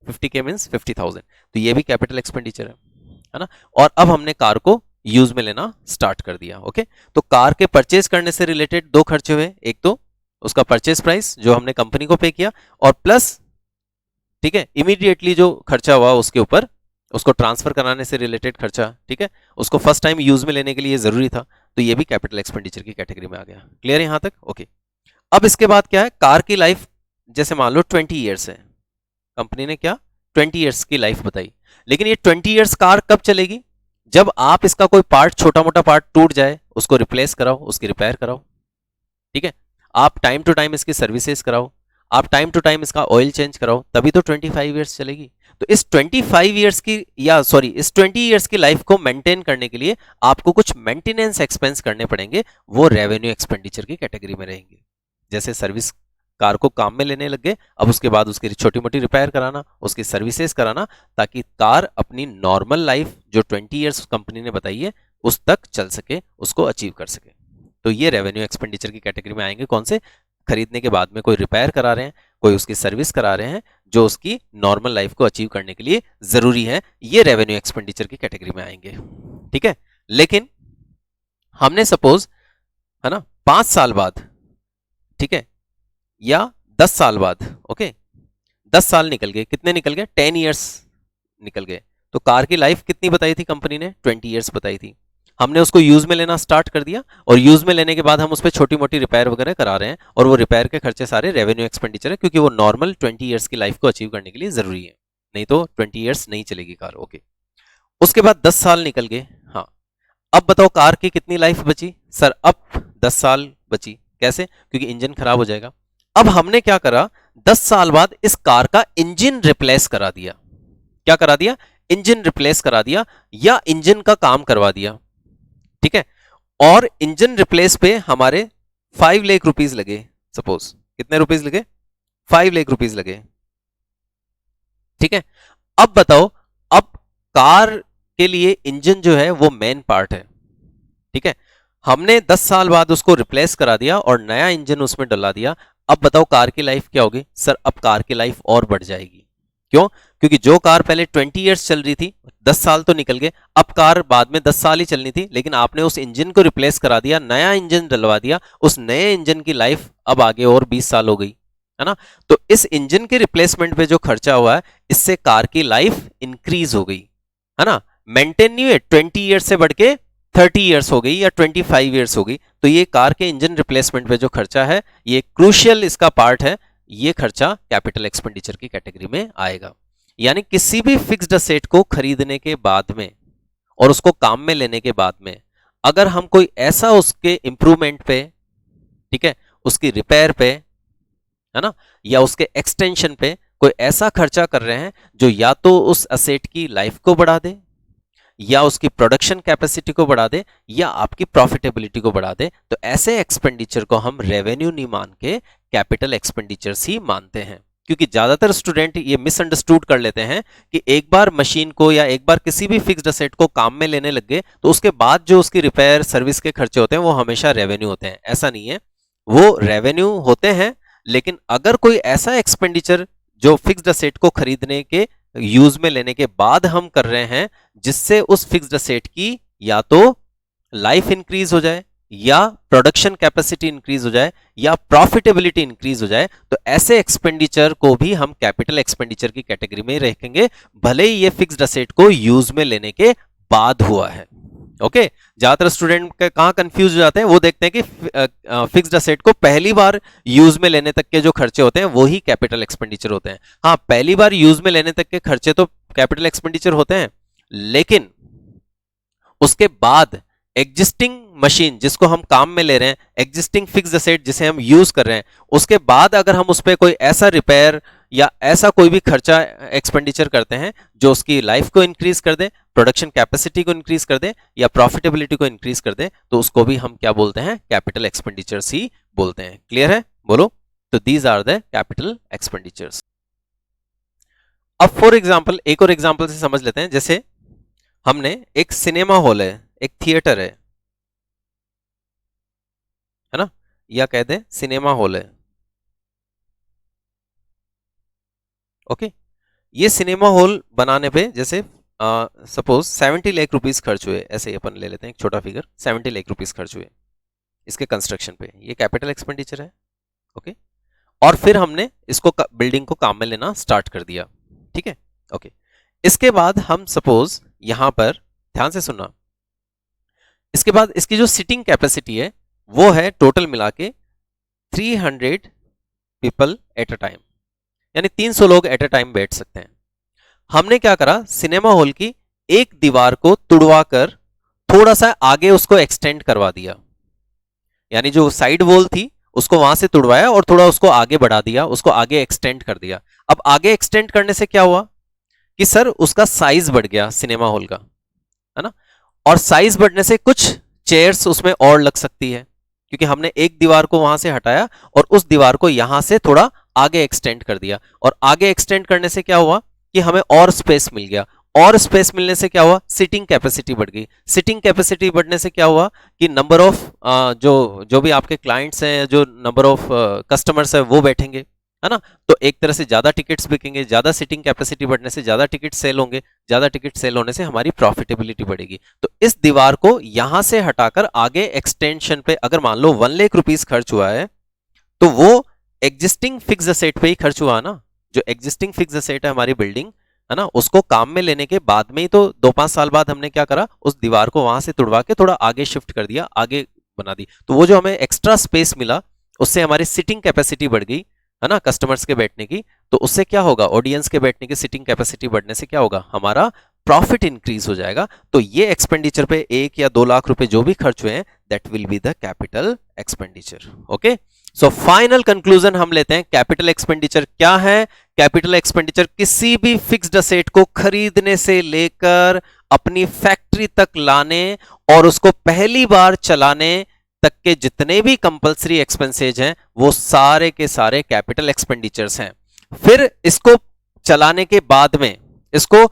50K मीन्स 50,000, तो ये भी कैपिटल एक्सपेंडिचर है ना। और अब हमने कार को यूज में लेना स्टार्ट कर दिया, ओके। तो कार के परचेज करने से रिलेटेड दो खर्चे हुए, एक तो उसका परचेज प्राइस जो हमने कंपनी को पे किया, और प्लस, ठीक है, इमीडिएटली जो खर्चा हुआ उसके ऊपर, उसको ट्रांसफर कराने से रिलेटेड खर्चा, ठीक है, उसको फर्स्ट टाइम यूज में लेने के लिए जरूरी था, तो ये भी कैपिटल एक्सपेंडिचर की कैटेगरी में आ गया। क्लियर है यहां तक? ओके। अब इसके बाद क्या है? कार की लाइफ जैसे मान लो 20 ईयर्स है, कंपनी ने क्या 20 ईयर्स की लाइफ बताई, लेकिन ये 20 ईयर्स कार कब चलेगी? जब आप इसका कोई पार्ट, छोटा मोटा पार्ट टूट जाए, उसको रिप्लेस कराओ, उसकी रिपेयर कराओ, ठीक है, आप टाइम टू टाइम इसकी सर्विसेज कराओ, आप टाइम टू टाइम इसका ऑयल चेंज कराओ, तभी तो 25 ईयर्स चलेगी। तो इस 25 ईयर्स की, या सॉरी इस 20 ईयर्स की लाइफ को मेंटेन करने के लिए आपको कुछ मेंटेनेंस एक्सपेंस करने पड़ेंगे, वो रेवेन्यू एक्सपेंडिचर की कैटेगरी में रहेंगे। जैसे सर्विस, कार को काम में लेने लग गए, अब उसके बाद उसकी छोटी मोटी रिपेयर कराना, उसकी सर्विसेज कराना, ताकि कार अपनी नॉर्मल लाइफ जो 20 ईयर्स कंपनी ने बताई है उस तक चल सके, उसको अचीव कर सके। तो ये रेवेन्यू एक्सपेंडिचर की कैटेगरी में आएंगे। कौन से? खरीदने के बाद में कोई रिपेयर करा रहे हैं, कोई उसकी सर्विस करा रहे हैं, जो उसकी नॉर्मल लाइफ को अचीव करने के लिए जरूरी है, ये रेवेन्यू एक्सपेंडिचर की कैटेगरी में आएंगे, ठीक है। लेकिन हमने सपोज, है ना, 5 साल बाद, ठीक है, या 10 साल बाद, ओके, 10 साल निकल गए, कितने निकल गए? 10 ईयर्स निकल गए। तो कार की लाइफ कितनी बताई थी कंपनी ने? 20 ईयर्स बताई थी। हमने उसको यूज में लेना स्टार्ट कर दिया, और यूज में लेने के बाद हम उस पर छोटी मोटी रिपेयर वगैरह करा रहे हैं, और वो रिपेयर के खर्चे सारे रेवेन्यू एक्सपेंडिचर है, क्योंकि वो नॉर्मल 20 ईयर्स की लाइफ को अचीव करने के लिए जरूरी है, नहीं तो 20 ईयर्स नहीं चलेगी कार, ओके। उसके बाद 10 साल निकल गए, हाँ, अब बताओ कार की कितनी लाइफ बची? सर अब 10 साल बची। कैसे? क्योंकि इंजन खराब हो जाएगा। अब हमने क्या करा, 10 साल बाद इस कार का इंजन रिप्लेस करा दिया। क्या करा दिया? इंजन रिप्लेस करा दिया, या इंजन का काम करवा दिया, ठीक है। और इंजन रिप्लेस पे हमारे 5 लाख रुपीस लगे, सपोज कितने रुपीस लगे? 5 लाख रुपीस लगे, ठीक है। अब बताओ, अब कार के लिए इंजन जो है वो मेन पार्ट है, ठीक है। हमने 10 साल बाद उसको रिप्लेस करा दिया और नया इंजन उसमें डला दिया। अब बताओ कार की लाइफ क्या होगी? सर अब कार की लाइफ और बढ़ जाएगी। क्यों? क्योंकि जो कार पहले 20 ईयर्स चल रही थी, 10 साल तो निकल गए, अब कार बाद में 10 साल ही चलनी थी, लेकिन आपने उस इंजन को रिप्लेस करा दिया, नया इंजन डलवा दिया, उस नए इंजन की लाइफ अब आगे और 20 साल हो गई, है ना। तो इस इंजन के रिप्लेसमेंट पे जो खर्चा हुआ है, इससे कार की लाइफ इंक्रीज हो गई, है ना। मेंटेन नहीं हुए, 20 ईयर्स से बढ़ के 30 ईयर्स हो गई या 25 ईयर्स हो गई। तो ये कार के इंजन रिप्लेसमेंट पे जो खर्चा है, ये क्रूशियल इसका पार्ट है, ये खर्चा कैपिटल एक्सपेंडिचर की कैटेगरी में आएगा। यानी किसी भी फिक्स्ड असेट को खरीदने के बाद में और उसको काम में लेने के बाद में अगर हम कोई ऐसा उसके इंप्रूवमेंट पे, ठीक है, उसकी रिपेयर पे, है ना, या उसके एक्सटेंशन पे कोई ऐसा खर्चा कर रहे हैं जो या तो उस असेट की लाइफ को बढ़ा दे, या उसकी प्रोडक्शन कैपेसिटी को बढ़ा दे, या आपकी प्रॉफिटेबिलिटी को बढ़ा दे, तो ऐसे एक्सपेंडिचर को हम रेवेन्यू नहीं मान के कैपिटल एक्सपेंडिचर्स ही मानते हैं। क्योंकि ज्यादातर स्टूडेंट ये मिसअंडरस्टूड कर लेते हैं कि एक बार मशीन को या एक बार किसी भी फिक्स्ड असेट को काम में लेने लग गए तो उसके बाद जो उसकी रिपेयर सर्विस के खर्चे होते हैं वो हमेशा रेवेन्यू होते हैं। ऐसा नहीं है, वो रेवेन्यू होते हैं, लेकिन अगर कोई ऐसा एक्सपेंडिचर जो फिक्स्ड असेट को खरीदने के, यूज में लेने के बाद हम कर रहे हैं, जिससे उस फिक्स्ड असेट की या तो लाइफ इंक्रीज हो जाए, या प्रोडक्शन कैपेसिटी इंक्रीज हो जाए, या प्रॉफिटेबिलिटी इंक्रीज हो जाए, तो ऐसे एक्सपेंडिचर को भी हम कैपिटल एक्सपेंडिचर की कैटेगरी में रखेंगे, भले ही ये फिक्स्ड असेट को यूज में लेने के बाद हुआ है ओके ज्यादातर स्टूडेंट कहाँ कंफ्यूज हो जाते हैं, वो देखते हैं कि फिक्स्ड असेट को पहली बार यूज में लेने तक के जो खर्चे होते हैं वो ही कैपिटल एक्सपेंडिचर होते हैं। हाँ, पहली बार यूज में लेने तक के खर्चे तो कैपिटल एक्सपेंडिचर होते हैं, लेकिन उसके बाद एग्जिस्टिंग मशीन जिसको हम काम में ले रहे हैं, एग्जिस्टिंग फिक्स्ड असेट जिसे हम यूज कर रहे हैं, उसके बाद अगर हम उस पर कोई ऐसा रिपेयर या ऐसा कोई भी खर्चा एक्सपेंडिचर करते हैं जो उसकी लाइफ को इंक्रीज कर दे, प्रोडक्शन कैपेसिटी को इंक्रीज कर दे या प्रॉफिटेबिलिटी को इंक्रीज कर दे, तो उसको भी हम क्या बोलते हैं, कैपिटल एक्सपेंडिचर्स ही बोलते हैं। क्लियर है, बोलो। तो these are the capital expenditures. अब फॉर एग्जाम्पल एक और एग्जाम्पल से समझ लेते हैं। जैसे हमने एक सिनेमा हॉल है, एक थिएटर है ना, या कह दें सिनेमा हॉल है। ओके, ये सिनेमा हॉल बनाने पे जैसे सपोज 70 लाख रुपीस खर्च हुए, ऐसे ही अपन ले लेते हैं एक छोटा फिगर, 70 लाख रुपीस खर्च हुए इसके कंस्ट्रक्शन पे, ये कैपिटल एक्सपेंडिचर है। ओके, और फिर हमने इसको बिल्डिंग को काम में लेना स्टार्ट कर दिया। ठीक है, ओके। इसके बाद हम सपोज यहां पर ध्यान से सुनना, इसके बाद इसकी जो सिटिंग कैपेसिटी है वो है टोटल मिला के 300 पीपल एट अ टाइम, यानी 300 लोग एट अ टाइम बैठ सकते हैं। हमने क्या करा, सिनेमा हॉल की एक दीवार को तुड़वा कर थोड़ा सा आगे उसको एक्सटेंड करवा दिया, यानी जो साइड वॉल थी उसको वहां से तुड़वाया और थोड़ा उसको आगे बढ़ा दिया, उसको आगे एक्सटेंड कर दिया। अब आगे एक्सटेंड करने से क्या हुआ कि सर उसका साइज बढ़ गया सिनेमा हॉल का, है ना, और साइज बढ़ने से कुछ चेयर्स उसमें और लग सकती है, क्योंकि हमने एक दीवार को वहां से हटाया और उस दीवार को यहां से थोड़ा आगे एक्सटेंड कर दिया, और आगे एक्सटेंड करने से क्या हुआ कि हमें और स्पेस मिल गया, और स्पेस मिलने से क्या हुआ, सिटिंग कैपेसिटी बढ़ गई। सिटिंग कैपेसिटी बढ़ने से क्या हुआ कि नंबर ऑफ जो भी आपके क्लाइंट्स हैं, जो नंबर ऑफ कस्टमर्स है वो बैठेंगे, है ना, तो एक तरह से ज्यादा टिकट्स बिकेंगे, ज्यादा सिटिंग कैपेसिटी बढ़ने से ज्यादा टिकट सेल होंगे, ज्यादा टिकट सेल होने से हमारी प्रॉफिटेबिलिटी बढ़ेगी। तो इस दीवार को यहां से हटाकर आगे एक्सटेंशन पे अगर मान लो 1 लाख रुपीस खर्च हुआ है, तो वो एग्जिस्टिंग फिक्स असेट पे ही खर्च हुआ ना। जो एग्जिस्टिंग फिक्स असेट है हमारी बिल्डिंग, है ना, उसको काम में लेने के बाद में ही तो 2-5 साल बाद हमने क्या करा, उस दीवार को वहां से तुड़वा के थोड़ा आगे शिफ्ट कर दिया, आगे बना दी, तो वो जो हमें एक्स्ट्रा स्पेस मिला उससे हमारी सिटिंग कैपेसिटी बढ़ गई, है ना, कस्टमर्स के बैठने की। तो उससे क्या होगा, ऑडियंस के बैठने की सिटिंग कैपेसिटी बढ़ने से क्या होगा, हमारा प्रॉफिट इंक्रीज हो जाएगा। तो ये एक्सपेंडिचर पे 1 या 2 लाख रुपए जो भी खर्च हुए हैं, that will be the capital expenditure. Okay, so final conclusion हम लेते हैं, कैपिटल एक्सपेंडिचर क्या है। कैपिटल एक्सपेंडिचर किसी भी फिक्स्ड असेट को खरीदने से लेकर अपनी फैक्ट्री तक लाने और उसको पहली बार चलाने तक के जितने भी कंपलसरी एक्सपेंसेज हैं वो सारे के सारे कैपिटल एक्सपेंडिचर्स हैं। फिर इसको चलाने के बाद में, इसको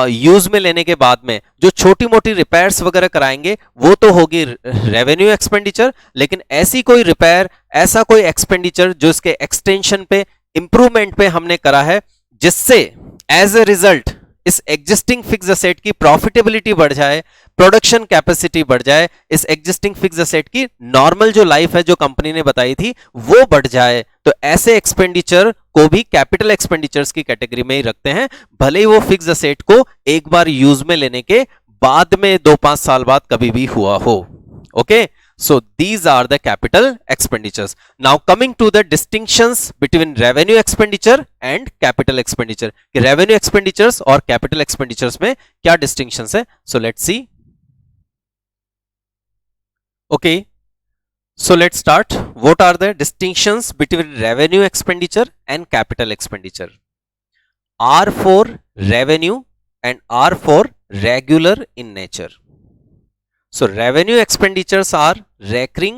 यूज में लेने के बाद में जो छोटी मोटी रिपेयर्स वगैरह कराएंगे वो तो होगी रेवेन्यू एक्सपेंडिचर, लेकिन ऐसी कोई रिपेयर, ऐसा कोई एक्सपेंडिचर जो इसके एक्सटेंशन पे, इंप्रूवमेंट पे हमने करा है, जिससे एज ए रिजल्ट इस एग्जिस्टिंग फिक्स असेट की प्रॉफिटेबिलिटी बढ़ जाए, प्रोडक्शन कैपेसिटी बढ़ जाए, इस एग्जिस्टिंग फिक्स असेट की नॉर्मल जो लाइफ है जो कंपनी ने बताई थी वो बढ़ जाए, तो ऐसे एक्सपेंडिचर को भी कैपिटल एक्सपेंडिचर्स की कैटेगरी में ही रखते हैं, भले ही वो फिक्स असेट को एक बार यूज में लेने के बाद में 2-5 साल बाद कभी भी हुआ हो। Okay, so these are the capital expenditures. Now coming to the distinctions between revenue expenditure and capital expenditure, कि revenue expenditures और capital expenditures में क्या distinctions है, so let's see. Okay, so let's start. What are the distinctions between revenue expenditure and capital expenditure? R for revenue and R for regular in nature. So revenue expenditures are recurring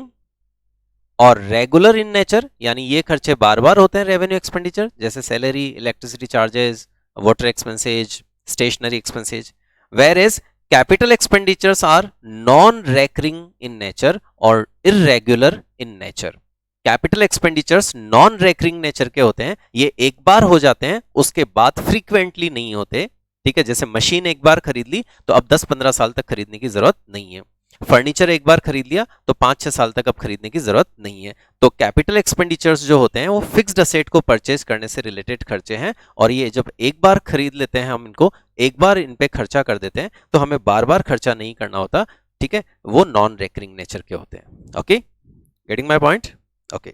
और regular in nature, यानी ये खर्चे बार बार होते हैं revenue expenditure, जैसे salary, electricity charges, water expenses, stationery expenses. Whereas capital expenditures are non recurring in nature और irregular in nature. Capital expenditures non recurring nature के होते हैं, ये एक बार हो जाते हैं, उसके बाद फ्रीक्वेंटली नहीं होते। ठीक है, जैसे मशीन एक बार खरीद ली तो अब 10-15 साल तक खरीदने की जरूरत नहीं है, फर्नीचर एक बार खरीद लिया तो 5-6 साल तक अब खरीदने की जरूरत नहीं है। तो कैपिटल एक्सपेंडिचर्स जो होते हैं वो फिक्स्ड असेट को परचेज करने से रिलेटेड खर्चे हैं, और ये जब एक बार खरीद लेते हैं, हम इनको एक बार इन पे खर्चा कर देते हैं, तो हमें बार बार खर्चा नहीं करना होता, ठीक है, वो नॉन रेकरिंग नेचर के होते हैं। Okay, getting my point? Okay,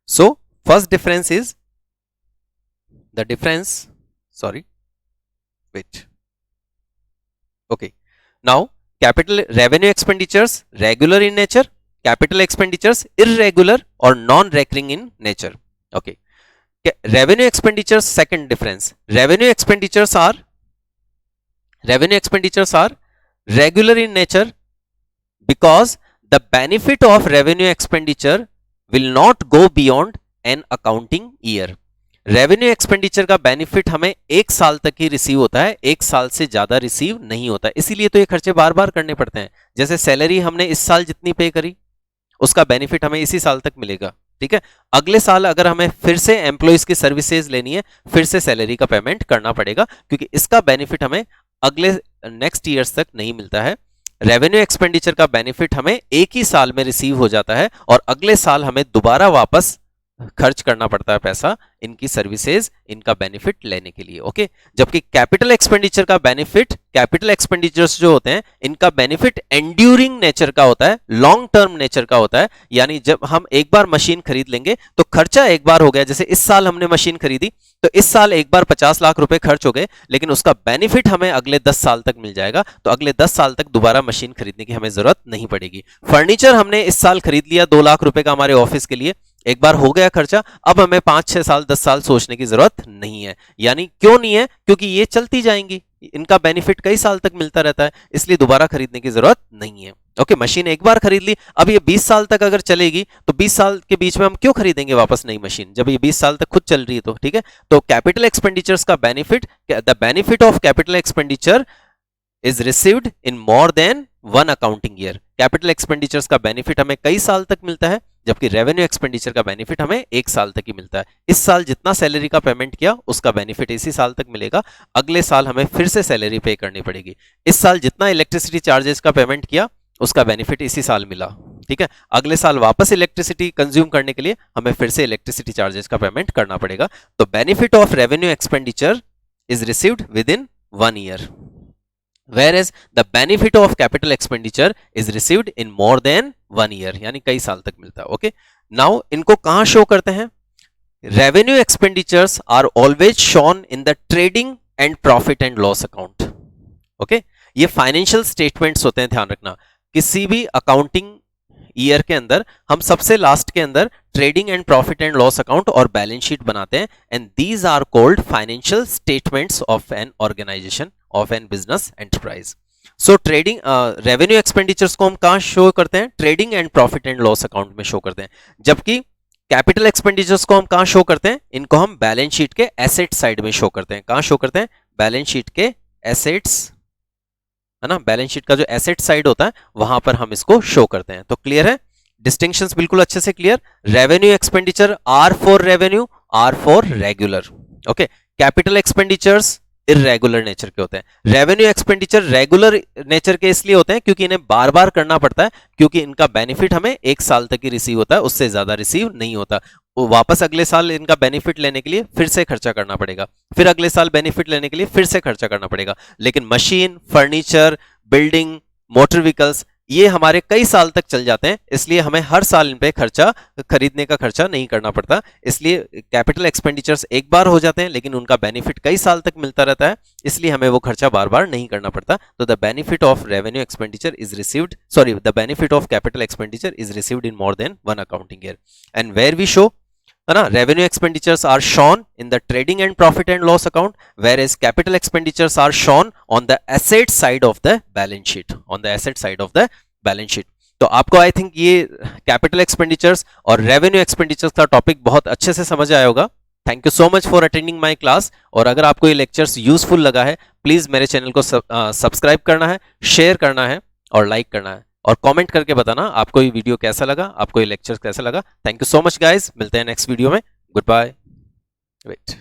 so first difference is the difference, sorry wait, okay, now capital revenue expenditures regular in nature, capital expenditures irregular or non recurring in nature. Okay, revenue expenditures, second difference, revenue expenditures are regular in nature because the benefit of revenue expenditure will not go beyond an accounting year. Revenue expenditure का benefit हमें एक साल तक ही receive होता है, एक साल से ज्यादा रिसीव नहीं होता, इसीलिए तो ये खर्चे बार बार करने पड़ते हैं। जैसे सैलरी हमने इस साल जितनी पे करी उसका बेनिफिट हमें इसी साल तक मिलेगा, ठीक है। अगले साल अगर हमें फिर से एम्प्लॉइज की सर्विसेज लेनी है, फिर से सैलरी का पेमेंट करना पड़ेगा, क्योंकि इसका बेनिफिट हमें अगले नेक्स्ट ईयर्स तक नहीं मिलता है। रेवेन्यू एक्सपेंडिचर का बेनिफिट हमें एक ही साल में रिसीव हो जाता है और अगले साल हमें दोबारा वापस खर्च करना पड़ता है पैसा इनकी सर्विसेज, इनका बेनिफिट लेने के लिए। ओके, जबकि कैपिटल एक्सपेंडिचर का बेनिफिट, कैपिटल एक्सपेंडिचर्स जो होते हैं इनका बेनिफिट एंड्यूरिंग नेचर का होता है, लॉन्ग टर्म नेचर का होता है। यानी जब हम एक बार मशीन खरीद लेंगे तो खर्चा एक बार हो गया, जैसे इस साल हमने मशीन खरीदी तो इस साल एक बार 50 लाख रुपए खर्च हो गए, लेकिन उसका बेनिफिट हमें अगले 10 साल तक मिल जाएगा, तो अगले 10 साल तक दोबारा मशीन खरीदने की हमें जरूरत नहीं पड़ेगी। फर्नीचर हमने इस साल खरीद लिया 2 लाख रुपए का हमारे ऑफिस के लिए, एक बार हो गया खर्चा, अब हमें 5-6 साल 10 साल सोचने की जरूरत नहीं है। यानी क्यों नहीं है? क्योंकि ये चलती जाएंगी, इनका बेनिफिट कई साल तक मिलता रहता है, इसलिए दोबारा खरीदने की जरूरत नहीं है। ओके, मशीन एक बार खरीद ली, अब ये 20 साल तक अगर चलेगी तो 20 साल के बीच में हम क्यों खरीदेंगे वापस नई मशीन, जब ये 20 साल तक खुद चल रही है तो, ठीक है। तो कैपिटल एक्सपेंडिचर्स का benefit, the benefit of capital expenditure is received in more than 1 accounting year. Capital expenditures का बेनिफिट हमें कई साल तक मिलता है, जबकि रेवेन्यू एक्सपेंडिचर का बेनिफिट हमें एक साल तक ही मिलता है। इस साल जितना सैलरी का पेमेंट किया उसका बेनिफिट इसी साल तक मिलेगा, अगले साल हमें फिर से सैलरी पे करनी पड़ेगी। इस साल जितना इलेक्ट्रिसिटी चार्जेस का पेमेंट किया उसका बेनिफिट इसी साल मिला, ठीक है। अगले साल वापस इलेक्ट्रिसिटी कंज्यूम करने के लिए हमें फिर से इलेक्ट्रिसिटी चार्जेस का पेमेंट करना पड़ेगा। तो benefit of revenue expenditure is received with in 1 year, whereas the benefit of capital expenditure is received in more than 1 year, यानी कई साल तक मिलता है। ओके, नाउ इनको कहां शो करते हैं? Revenue expenditures are always shown in the trading and profit and loss account. Okay, ये फाइनेंशियल स्टेटमेंट्स होते हैं, ध्यान रखना। किसी भी अकाउंटिंग ईयर के अंदर हम सबसे लास्ट के अंदर trading and profit and loss account और बैलेंस शीट बनाते हैं, and these are called financial statements of an organisation, of an business enterprise. So trading revenue expenditures को हम कहां शो करते हैं? Trading and profit and loss account में show करते हैं। जबकि कैपिटल एक्सपेंडिचर्स को हम कहां शो करते हैं? इनको हम बैलेंस शीट के एसेट साइड में शो करते हैं। कहां शो करते हैं? बैलेंस शीट के एसेट्स, है ना, बैलेंस शीट का जो एसेट साइड होता है वहां पर हम इसको शो करते हैं। तो क्लियर है? डिस्टिंक्शंस बिल्कुल अच्छे से clear. Revenue expenditure R for revenue, R for regular. Okay, capital expenditures irregular nature के होते हैं। रेवेन्यू एक्सपेंडिचर रेगुलर नेचर के इसलिए होते हैं क्योंकि इन्हें बार बार करना पड़ता है, क्योंकि इनका बेनिफिट हमें एक साल तक ही रिसीव होता है, उससे ज्यादा रिसीव नहीं होता। वापस अगले साल इनका बेनिफिट लेने के लिए फिर से खर्चा करना पड़ेगा, फिर अगले साल बेनिफिट लेने के लिए फिर से खर्चा करना पड़ेगा। लेकिन machine, furniture, building, motor vehicles, ये हमारे कई साल तक चल जाते हैं, इसलिए हमें हर साल इन पे खर्चा, खरीदने का खर्चा नहीं करना पड़ता। इसलिए कैपिटल एक्सपेंडिचर्स एक बार हो जाते हैं, लेकिन उनका बेनिफिट कई साल तक मिलता रहता है, इसलिए हमें वो खर्चा बार बार नहीं करना पड़ता। तो the benefit of revenue expenditure is received, sorry, the benefit of capital expenditure is received in more than 1 accounting year. And where we show, है ना, revenue expenditures are shown in the trading and profit and loss account, whereas capital expenditures are shown on the asset side of the balance sheet, on the asset side of the balance sheet. तो आपको I think ये capital expenditures और revenue expenditures का topic बहुत अच्छे से समझ आया होगा। Thank you so much for attending my class. और अगर आपको ये लेक्चर्स यूजफुल लगा है, प्लीज मेरे चैनल को सब्सक्राइब करना है, शेयर करना है और लाइक करना है, और कमेंट करके बताना आपको ये वीडियो कैसा लगा, आपको ये लेक्चर कैसा लगा। Thank you so much guys, मिलते हैं नेक्स्ट वीडियो में। Good bye. वेट